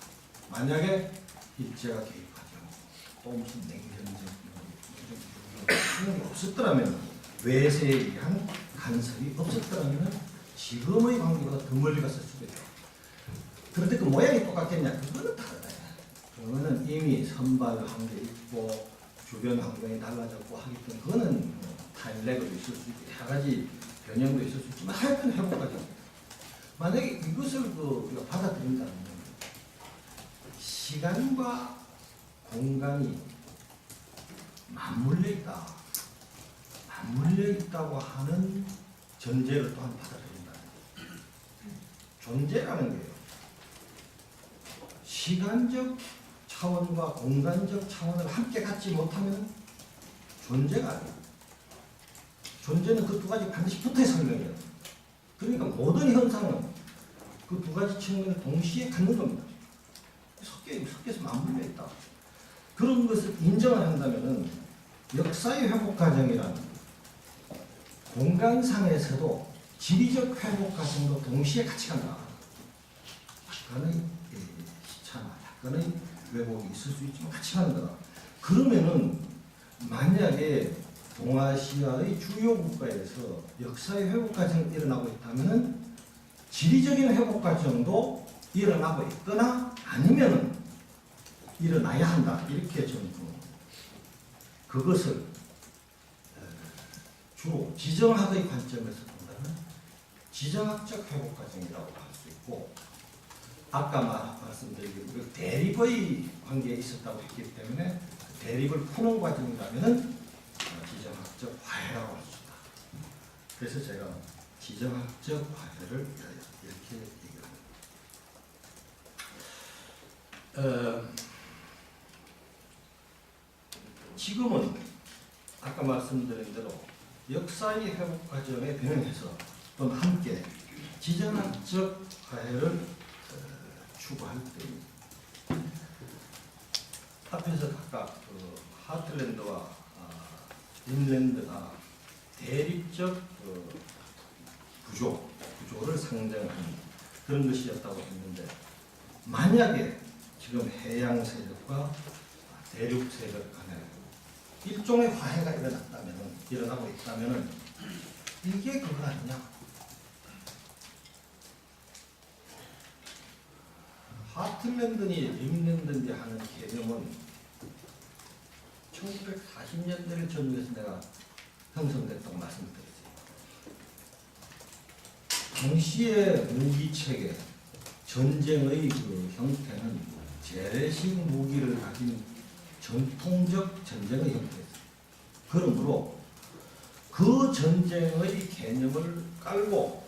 만약에 일제가 개입하죠. 또 무슨 냉전적 이런 게 없었더라면 외세에 의한 간섭이 없었더라면 지금의 관계가 더 멀리 갔을 수도 있다. 그런데 그 모양이 똑같겠냐? 그거는 다르다. 그거는 이미 선발 한게 있고 주변 환경이 달라졌고 하기 때문에 그거는 타임렉을 있을 수 있고 여러 가지 변형도 있을 수 있지만 하여튼 회복 과정. 만약에 이것을 우리가 받아들인다면 시간과 공간이 맞물려 있다고 하는 전제를 또한 받아들인다. 존재라는 게요. 시간적 차원과 공간적 차원을 함께 갖지 못하면 존재가 아니에요. 존재는 그 두 가지 반드시 붙어 설명해요. 그러니까 모든 현상은 그 두 가지 측면을 동시에 갖는 겁니다. 섞여서 맞물려 있다. 그런 것을 인정을 한다면은 역사의 회복 과정이란 공간상에서도 지리적 회복 과정도 동시에 같이 간다. 약간의 시차나 약간의 왜곡이 있을 수 있지만 같이 가는 거다. 그러면은 만약에 동아시아의 주요 국가에서 역사의 회복 과정이 일어나고 있다면 지리적인 회복 과정도 일어나고 있거나 아니면은 일어나야 한다. 이렇게 저는 그것을 주로 지정학의 관점에서 본다면 지정학적 회복 과정이라고 할 수 있고, 아까 말씀드린 대립의 관계에 있었다고 했기 때문에 대립을 푸는 과정이라면은 지정학적 화해라고 할 수 있다. 그래서 제가 지정학적 화해를 이렇게 얘기합니다. 지금은 아까 말씀드린 대로 역사의 회복 과정에 병행해서 또는 함께 지정학적 화해를 추구할 때 앞에서 각각 하틀랜드와 림랜드가 대립적 구조를 상정하는 그런 것이었다고 했는데, 만약에 지금 해양 세력과 대륙 세력 간에 일종의 화해가 일어나고 있다면 이게 그거 아니냐? 하틀랜드니 림랜드니 하는 개념은 1940년대를 전후해서 내가 형성됐다고 말씀드렸어요. 당시의 무기체계, 전쟁의 그 형태는 재래식 무기를 가진 전통적 전쟁의 형태였어요. 그러므로 그 전쟁의 개념을 깔고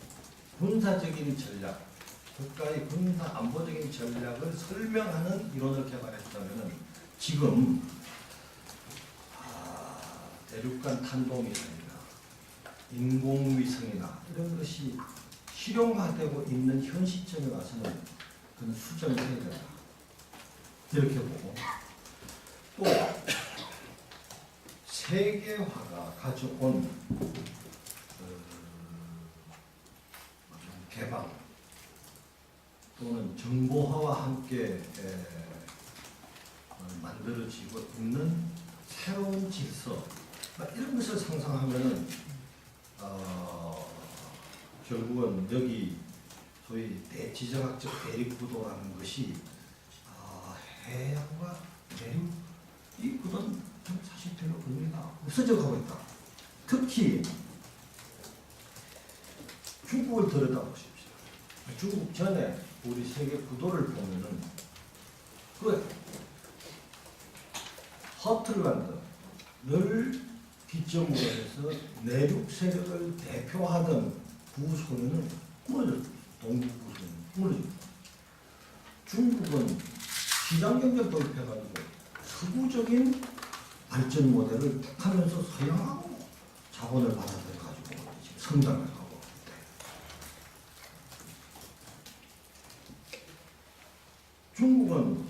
군사적인 전략, 국가의 군사 안보적인 전략을 설명하는 이론을 개발했다면 지금 대륙간 탄도미사일이나 인공위성이나 이런 것이 실용화되고 있는 현 시점에 와서는 그건 수정을 해야 된다. 이렇게 보고, 또 세계화가 가져온 개방 또는 정보화와 함께 만들어지고 있는 새로운 질서, 이런 것을 상상하면은 결국은 여기 소위 대지정학적 대립구도라는 것이 해양과 대륙 이 구도는 사실 별로 의미가 없어져 가고 있다. 특히 중국을 들여다보십시오. 중국 전에 우리 세계 구도를 보면은 그 허틀란드를 기점으로 해서 내륙 세력을 대표하던 구소련은 무너졌다. 동북 구소련은 무너졌다. 중국은 시장 경제를 도입해가지고 서구적인 발전 모델을 택하면서 서양하고 자본을 받아들여가지고 지금 성장을 하고 있다. 중국은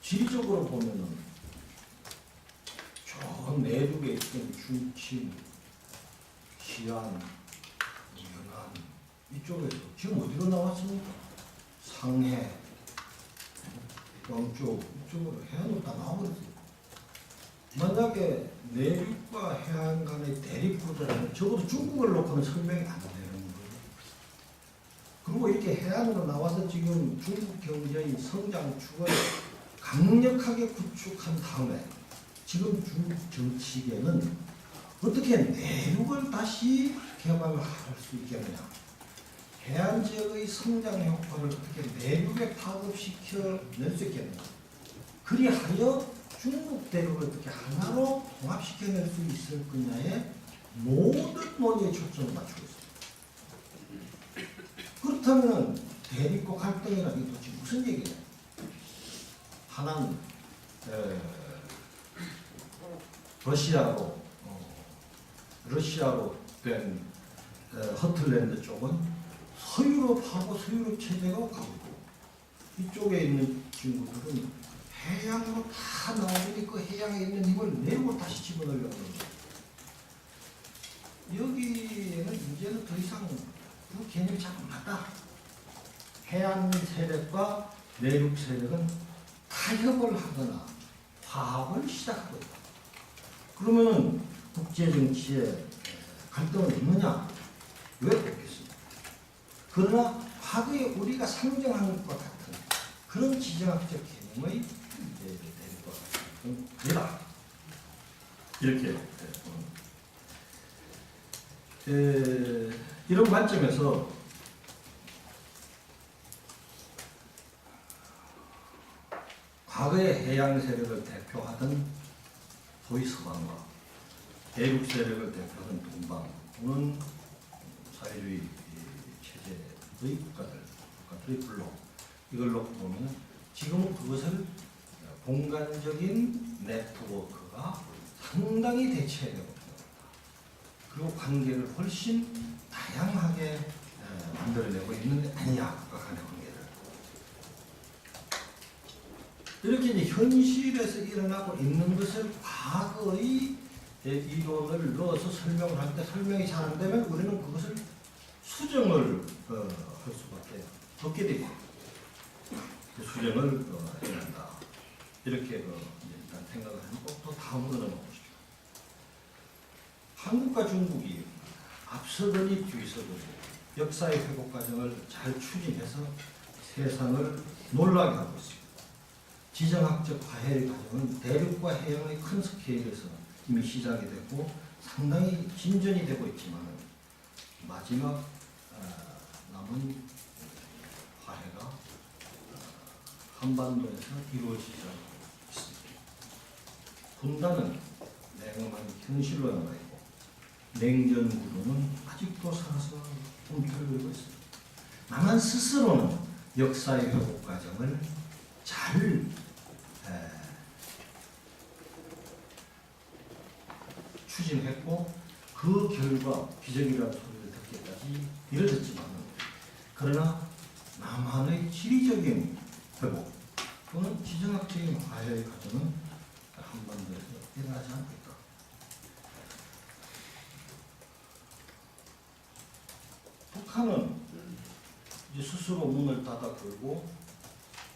지리적으로 보면은 저 내륙에 있던 중침, 시안, 연안 이쪽에서 지금 어디로 나왔습니까? 상해, 영쪽 이쪽으로 해안으로 다 나와버렸어요. 만약에 내륙과 해안 간의 대립구도라면 적어도 중국을 놓고는 설명이 안 되는 거예요. 그리고 이렇게 해안으로 나와서 지금 중국 경제의 성장축을 강력하게 구축한 다음에 지금 중국 정치계는 어떻게 내륙을 다시 개발할 수 있겠느냐. 해안 지역의 성장 효과를 어떻게 내륙에 파급시켜 낼 수 있겠느냐. 그리하여 중국 대륙을 어떻게 하나로 통합시켜낼 수 있을 거냐에 모든 논의의 초점을 맞추고 있습니다. 그렇다면 대립과 갈등이라는 게 도대체 무슨 얘기냐. 하나는 러시아로 된 허틀랜드 쪽은 서유럽하고 서유럽 체제가 가고 이쪽에 있는 친구들은 해양으로 다 나오니 그 해양에 있는 힘을 내고 다시 집어넣으려고 하는 거예요. 여기에는 이제는 더 이상 그 개념이 잘 안 맞다. 해안 세력과 내륙 세력은 타협을 하거나 화합을 시작하고 있다. 그러면은 국제 정치에 갈등은 있느냐? 왜 없겠습니까? 그러나 과거에 우리가 상정한 것과 같은 그런 지정학적 개념의 내륙과 같은 아니다. 이렇게 이런 관점에서 과거의 해양 세력을 대표하던 소위 서방과 대륙 세력을 대표하던 동방은 사회주의 체제의 국가들의 블록 이걸로 보면 지금은 그것을 공간적인 네트워크가 상당히 대체되고 있습니다. 그리고 관계를 훨씬 다양하게 만들어내고 있는 게 아니냐, 국가 간의 관계를. 이렇게 이제 현실에서 일어나고 있는 것을 과거의 이론을 넣어서 설명을 할 때 설명이 잘 안 되면 우리는 그것을 수정을 할 수밖에 없게 됩니다. 수정을 해야 한다. 이렇게 일단 생각을 하고 또 다음으로 넘어가시죠. 한국과 중국이 앞서더니 뒤서더니 역사의 회복 과정을 잘 추진해서 세상을 놀라게 하고 있습니다. 지정학적 화해 과정은 대륙과 해양의 큰 스케일에서 이미 시작이 됐고 상당히 진전이 되고 있지만 마지막 남은 화해가 한반도에서 이루어지지 않고 있습니다. 분단은 냉엄한 현실로 남아있고 냉전 구도는 아직도 살아서 움켜들고 있습니다. 나만 스스로는 역사의 회복 과정을 잘 추진했고 그 결과 기적이라는 소리를 듣기까지 이르렀지만 그러나 남한의 지리적인 회복 또는 지정학적인 화해의 과정은 한반도에서 일어나지 않고 있다. 북한은 이제 스스로 문을 닫아 걸고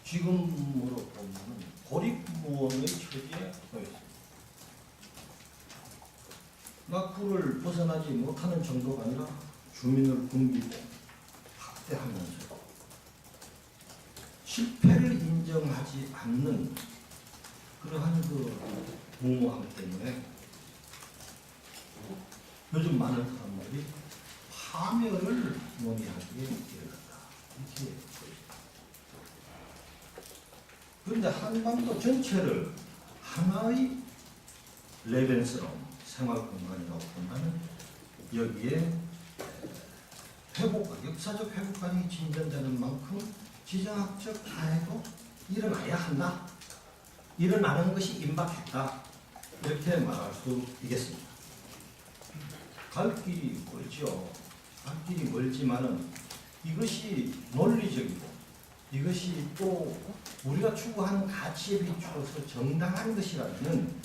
지금으로 보면 고립무원의 처지에 놓여 있습니다. 낙후를 벗어나지 못하는 정도가 아니라 주민을 굶기고 학대하면서 실패를 인정하지 않는 그러한 그 무모함 때문에 요즘 많은 사람들이 파멸을 논의하기에 이르렀다. 이렇게 보입니다. 그런데 한반도 전체를 하나의 레벤스러운 생활 공간이라고 본다면 여기에 회복, 역사적 회복 과정이 진전되는 만큼 지정학적 화해도 일어나야 한다. 일어나는 것이 임박했다. 이렇게 말할 수 있겠습니다. 갈 길이 멀죠. 갈 길이 멀지만은 이것이 논리적이고 이것이 또 우리가 추구하는 가치에 비추어서 정당한 것이라면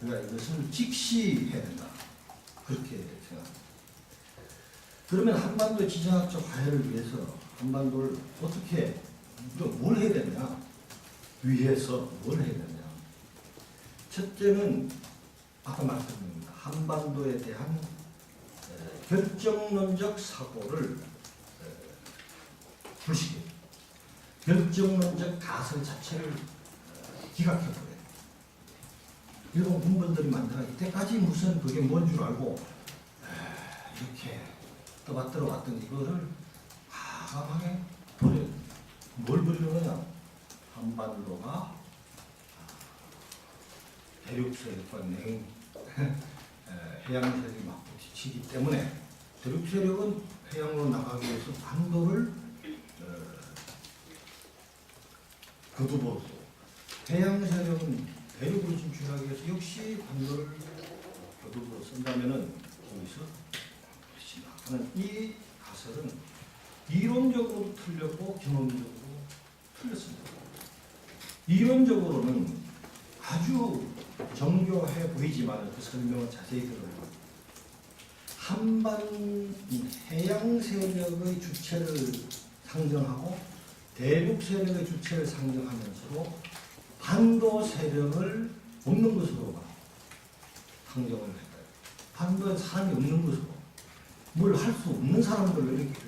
우리가 이것을 직시해야 된다. 그렇게 생각합니다. 그러면 한반도 지정학적 화해를 위해서 한반도를 어떻게 우리가 뭘 해야 되냐? 위해서 뭘 해야 되냐? 첫째는 아까 말씀드린 한반도에 대한 결정론적 사고를 불식해 결정론적 가설 자체를 기각해버려요. 일본 군벌들이 만들어 이때까지 무슨 그게 뭔 줄 알고 이렇게 떠받들어 왔던 이거를 과감하게 버려. 뭘 버리는 거냐? 한반도가 대륙 세력과 해양 세력이 막 부딪히기 때문에 대륙 세력은 해양으로 나가기 위해서 반도를 거두버리고 해양 세력은 대륙으로 진출하기 위해서 역시 반도를 거두버려 쓴다면은 거기서 하는 이 가설은 이론적으로 틀렸고 경험적으로 틀렸습니다. 이론적으로는 아주 정교해 보이지만 그 설명을 자세히 들어보면 한반 해양 세력의 주체를 상정하고 대륙 세력의 주체를 상정하면서도 반도 세력을 없는 것으로 상정을 했다. 반도에 사람이 없는 것으로 뭘 할 수 없는 사람들을 이렇게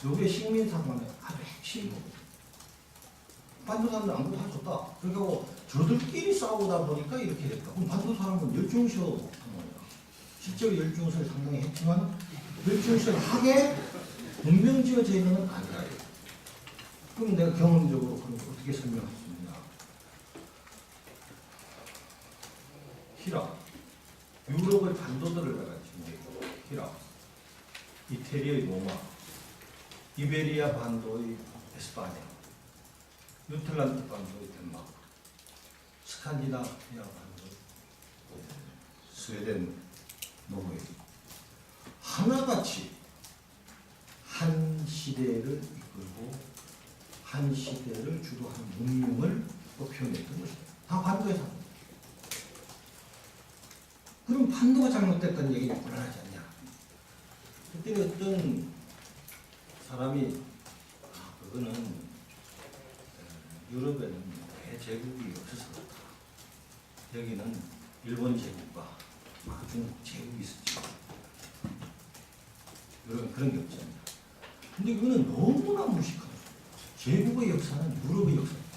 요게 식민사관의 아주 핵심이거든요. 반도 사람들 아무것도 할 수 없다. 그러니까 저들끼리 싸우다 보니까 이렇게 됐다. 그럼 반도 사람은 열중시어 한 거예요. 실제로 열중시를 상당히 했지만 열중시를 하게 운명지어져 있는 건 아니다. 그럼 내가 경험적으로 그럼 어떻게 설명할 수 있냐? 히랍, 유럽의 반도들을 내가 지금 히랍, 이태리의 로마, 이베리아 반도의 에스파냐, 뉴틀란드 반도의 덴마크, 스칸디나비아 반도의 스웨덴, 노르웨이 하나같이 한 시대를 이끌고 한 시대를 주도하는 문명을 표현했던 것이다. 다 반도에서. 그럼 반도가 잘못됐다는 얘기는 곤란하지 않냐? 그때 어떤 사람이 그거는 유럽에는 대제국이 없어서 그렇다. 여기는 일본 제국과 중국 제국이 있었죠. 유럽은 그런 게 없잖아요. 근데 그거는 너무나 무식한 거예요. 제국의 역사는 유럽의 역사입니다.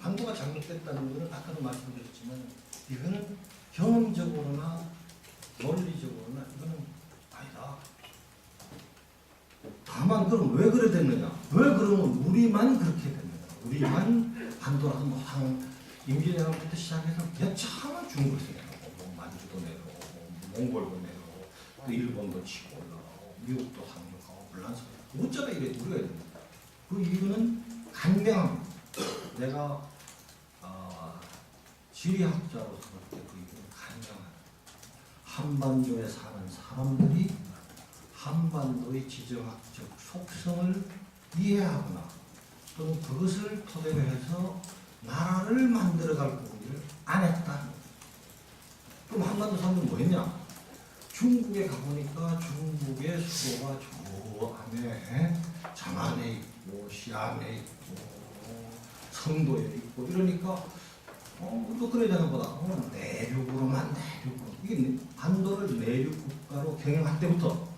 반도가 잘못됐다는 것은 아까도 말씀드렸지만 이거는 경험적으로나 논리적으로나 이거는 아니다. 다만 그럼 왜 그래 됐느냐? 왜 그러면 우리만 그렇게 됐느냐? 우리만 반도라도 뭐 임진왜란부터 시작해서 여차하면 중국을 생각하고 뭐 만주도 내려오고 뭐 몽골도 내려오고 또 일본도 치고 올라오고 미국도 상륙하고 불란서 어쩌다 이래 우리가 이래. 그 이유는 간명합니다. 내가 지리학자로서 볼 때 그 이유는 간명합니다. 한반도에 사는 사람들이 한반도의 지정학적 속성을 이해하거나 또는 그것을 토대로 해서 나라를 만들어갈 공부를 안 했다. 그럼 한반도 사람들은 뭐 했냐? 중국에 가보니까 중국의 수도가 저 안에 장안에 있고 시안에 있고 성도에 있고 이러니까 또 그래야 되는 거다. 내륙으로만 내륙으로. 이게 반도를 내륙 국가로 경영할 때부터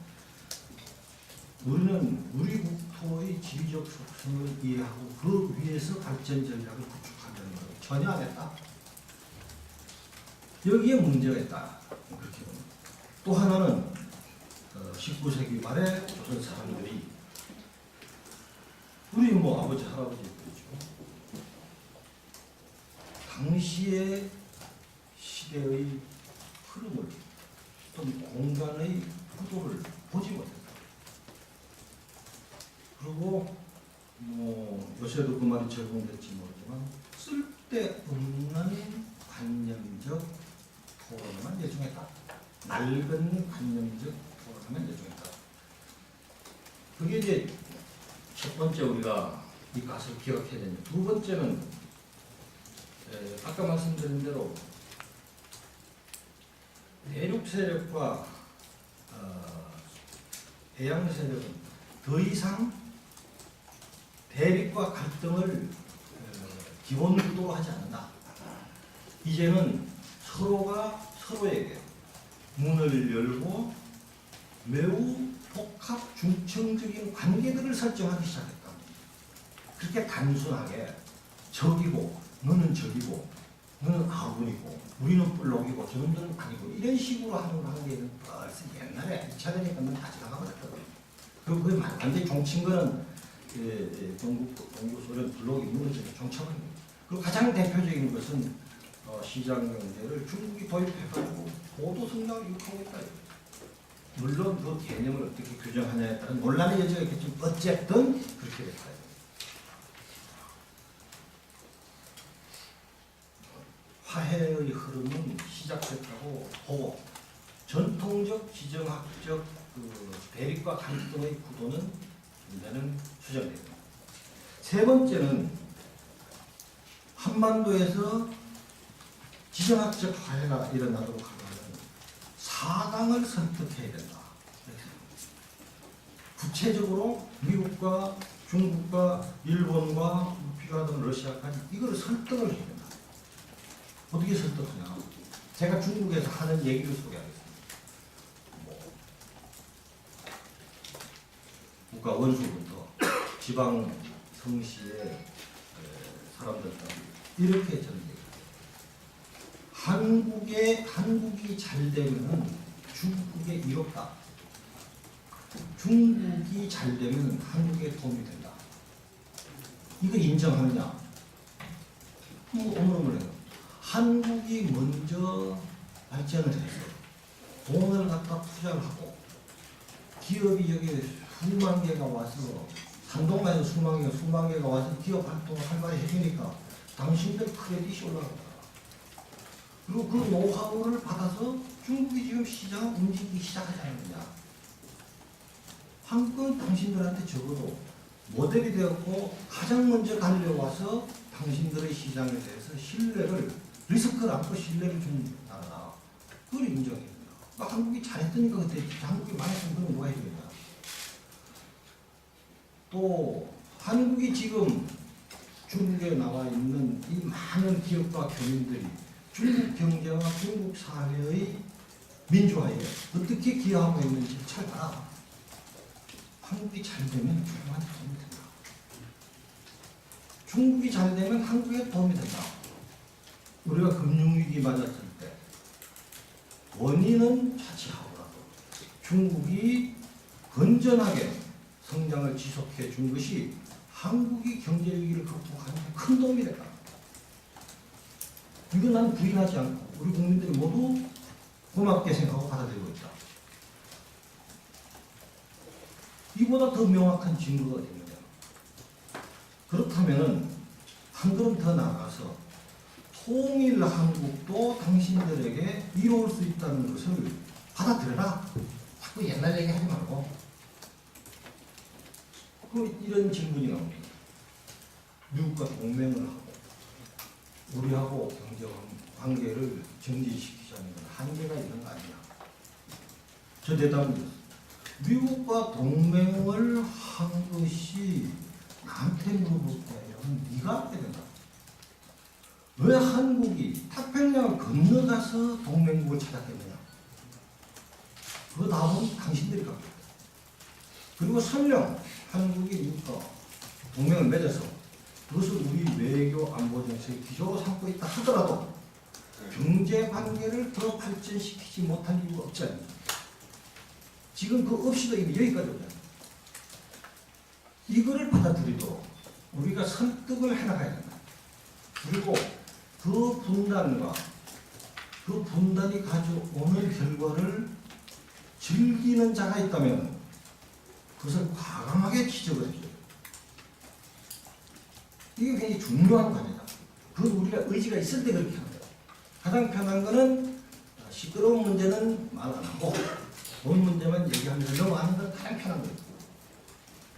우리는 우리 국토의 지리적 속성을 이해하고 그 위에서 발전 전략을 구축하려는 걸 전혀 안 했다. 여기에 문제가 있다. 그렇게 봅니다. 또 하나는 19세기 말에 조선 사람들이 우리 뭐 아버지 할아버지 그렇죠. 당시의 시대의 흐름을 또는 공간의 구도를 보지 못했다. 그리고 뭐 요새도 그 말이 적용될지 모르지만 쓸데없는 관념적 토론만 예중했다. 낡은 관념적 토론만 예중했다. 그게 이제 첫 번째 우리가 이 것을 기억해야 됩니다. 두 번째는 아까 말씀드린 대로 대륙 세력과 해양 세력은 더 이상 대립과 갈등을 기본 구도로 하지 않는다. 이제는 서로가 서로에게 문을 열고 매우 복합 중층적인 관계들을 설정하기 시작했다. 그렇게 단순하게 적이고 너는 적이고 너는 아군이고 우리는 뿔록이고 저놈들은 아니고 이런 식으로 하는 관계는 벌써 옛날에 2차 대전이니까 다 지나가버렸거든. 그리고 그게 완전히 종친 거는 동구 소련 블록이 무너지게 종착을 합니다. 그리고 가장 대표적인 것은 시장 경제를 중국이 도입해가지고 고도 성장을 이룩하고 있다. 물론 그 개념을 어떻게 규정하냐에 따른 논란의 여지가 있겠지만 어쨌든 그렇게 됐다. 화해의 흐름은 시작됐다고 보고 전통적 지정학적 대립과 갈등의 구도는 이제는 수정됩니다. 세 번째는 한반도에서 지정학적 화해가 일어나도록 하려면 사당을 설득해야 된다. 구체적으로 미국과 중국과 일본과 필요하던 러시아까지 이거를 설득을 해야 된다. 어떻게 설득하냐? 제가 중국에서 하는 얘기를 소개하겠습니다. 국가 원수부터 지방 성시의 사람들까지 이렇게 저는 얘기합니다. 한국이 잘 되면 중국에 이롭다. 중국이 잘 되면 한국에 도움이 된다. 이거 인정하느냐? 어머머머해요. 한국이 먼저 발전을 해서 돈을 갖다 투자를 하고 기업이 여기 수만 개가 와서 산동만에서 수만 개가 와서 기업 활동을 활발히 해주니까 당신들 크레딧이 올라갑니다. 그리고 그 노하우를 받아서 중국이 지금 시장을 움직이기 시작하지 않느냐. 한국은 당신들한테 적어도 모델이 되었고 가장 먼저 달려와서 당신들의 시장에 대해서 신뢰를 리스크를 안고 신뢰를 준 나라다. 그걸 인정해야 된다. 그러니까 한국이 잘했으니까 그때 한국이 망했으면 그건 누가 해주겠냐. 또 한국이 지금 중국에 나와 있는 이 많은 기업과 교민들이 중국 경제와 중국 사회의 민주화에 어떻게 기여하고 있는지 잘 봐라. 한국이 잘 되면 중국한테 도움이 된다. 중국이 잘 되면 한국에 도움이 된다. 우리가 금융위기 맞았을 때 원인은 차치하고라도 중국이 건전하게 성장을 지속해 준 것이 한국이 경제위기를 극복하는 데 큰 도움이 됐다. 이건 난 부인하지 않고 우리 국민들이 모두 고맙게 생각하고 받아들이고 있다. 이보다 더 명확한 증거가 됩니다. 그렇다면 한 걸음 더 나아가서 통일 한국도 당신들에게 이루어올 수 있다는 것을 받아들여라. 자꾸 옛날 얘기 하지 말고. 그럼 이런 질문이 나옵니다. 미국과 동맹을 하고 우리하고 경제 관계를 정지시키자는 건 한계가 있는 거 아니냐. 저 대답은 미국과 동맹을 한 것이 나한테 물어볼 거예요. 네가 하게 된다. 왜 한국이 태평양을 건너가서 동맹국을 찾았겠느냐? 그 답은 당신들이 갖고 있다. 그리고 설령 한국이 미국과 동맹을 맺어서 그것을 우리 외교 안보 정책의 기조로 삼고 있다 하더라도 경제 관계를 더 발전시키지 못할 이유가 없지 않습니까? 지금 그 없이도 이미 여기까지 오잖아요. 이거를 받아들이도록 우리가 설득을 해나가야 된다. 그리고 그 분단과 그 분단이 가져오는 결과를 즐기는 자가 있다면 그것을 과감하게 지적을 해줘요. 이게 굉장히 중요한 관계다. 그건 우리가 의지가 있을 때 그렇게 하는 거예요. 가장 편한 거는 시끄러운 문제는 말 안 하고 돈 문제만 얘기하면서 넘어가는 건 가장 편한 거예요.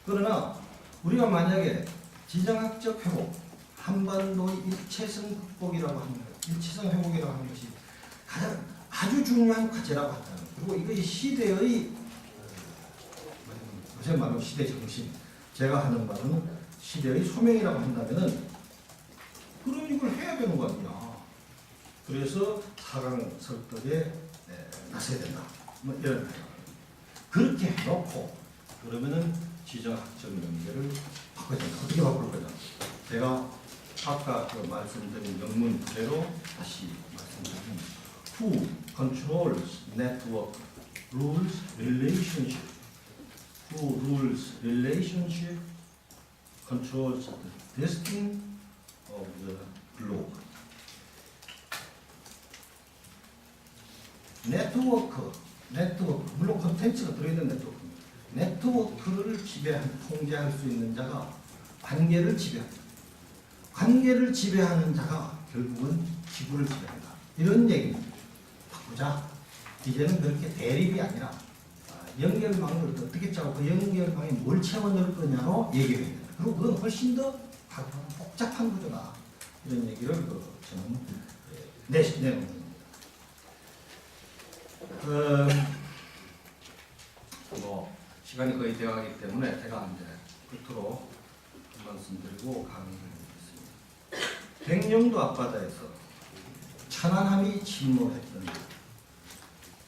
그러나 우리가 만약에 지정학적 회복, 한반도의 일체성 극복이라고 하는 거예요. 일체성 회복이라고 하는 것이 가장 아주 중요한 과제라고 한다는 거예요. 그리고 이것이 시대의 요새 말로 시대 정신, 제가 하는 말은 시대의 소명이라고 한다면은 그럼 이걸 해야 되는 거 아니냐. 그래서 사강 설득에 나서야 된다. 뭐 이런 거예요. 그렇게 해놓고 그러면은 지정학적 연계를 바꿔야 된다. 어떻게 바꿀 거냐. 제가 아까 그 말씀드린 영문 그대로 다시 말씀드리면 Who controls network rules relationship. Who rules relationship controls the destiny of the globe. 네트워크, 물론 콘텐츠가 들어있는 네트워크입니다. 네트워크를 통제할 수 있는 자가 관계를 지배한다. 관계를 지배하는 자가 결국은 지구를 지배한다. 이런 얘기입니다. 바꾸자. 이제는 그렇게 대립이 아니라 연결망을 어떻게 짜고 그 연결망에 뭘 채워 넣을 거냐로 얘기를 해야 된다. 그리고 그건 훨씬 더 복잡한 구조다. 이런 얘기를 저는 내놓는 겁니다. 시간이 거의 되어가기 때문에 제가 이제 끝으로 한 말씀 드리고 강의를 하겠습니다. 백령도 앞바다에서 천안함이 침몰했던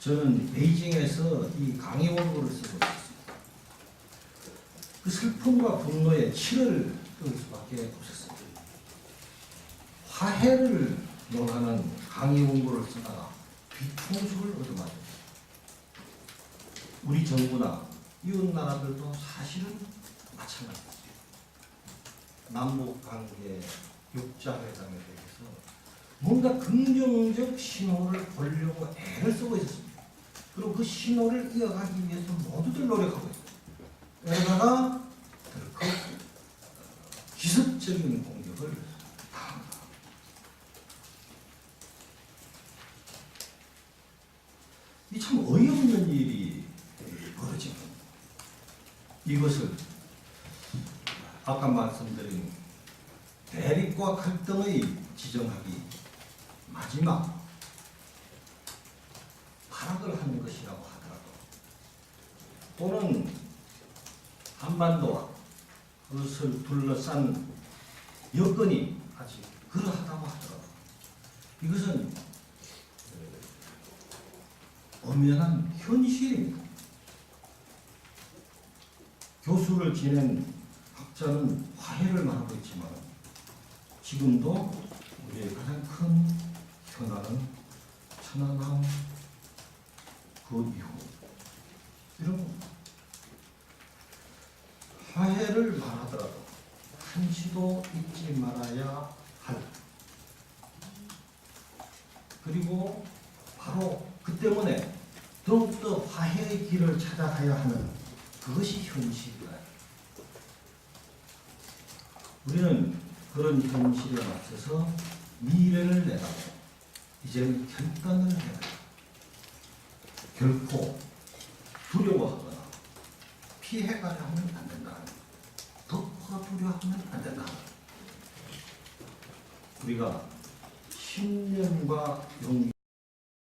저는 베이징에서 이 강의 원고를 쓰고 있었습니다. 그 슬픔과 분노에 치를 끌 수밖에 없었습니다. 화해를 논하는 강의 원고를 쓰다가 뒤통수를 얻어맞았습니다. 우리 정부나 이웃 나라들도 사실은 마찬가지입니다. 남북관계 육자회담에 대해서 뭔가 긍정적 신호를 보려고 애를 쓰고 있었습니다. 그리고 그 신호를 이어가기 위해서 모두들 노력하고 있습니다. 그러다가 그 기습적인 공격을 당합니다. 이 참 어이없는 일이 벌어진 겁니다. 이것을 아까 말씀드린 대립과 갈등의 지정하기 마지막 발악을 하는 것이라고 하더라도 또는 한반도와 그것을 둘러싼 여건이 아직 그러하다고 하더라도 이것은 엄연한 현실입니다. 교수를 지낸 학자는 화해를 말하고 있지만 지금도 우리의 가장 큰 현안은 천안함 그 이후 이런 겁니다. 화해를 말하더라도 한시도 잊지 말아야 할 그리고 바로 그 때문에 더욱더 화해의 길을 찾아가야 하는 그것이 현실이다. 우리는 그런 현실에 맞서서 미래를 내다보고 이제는 결단을 해야 한다. 결코 두려워하거나 피해가려 하면 안 된다. 덮어 두려워하면 안 된다. 우리가 신념과 용기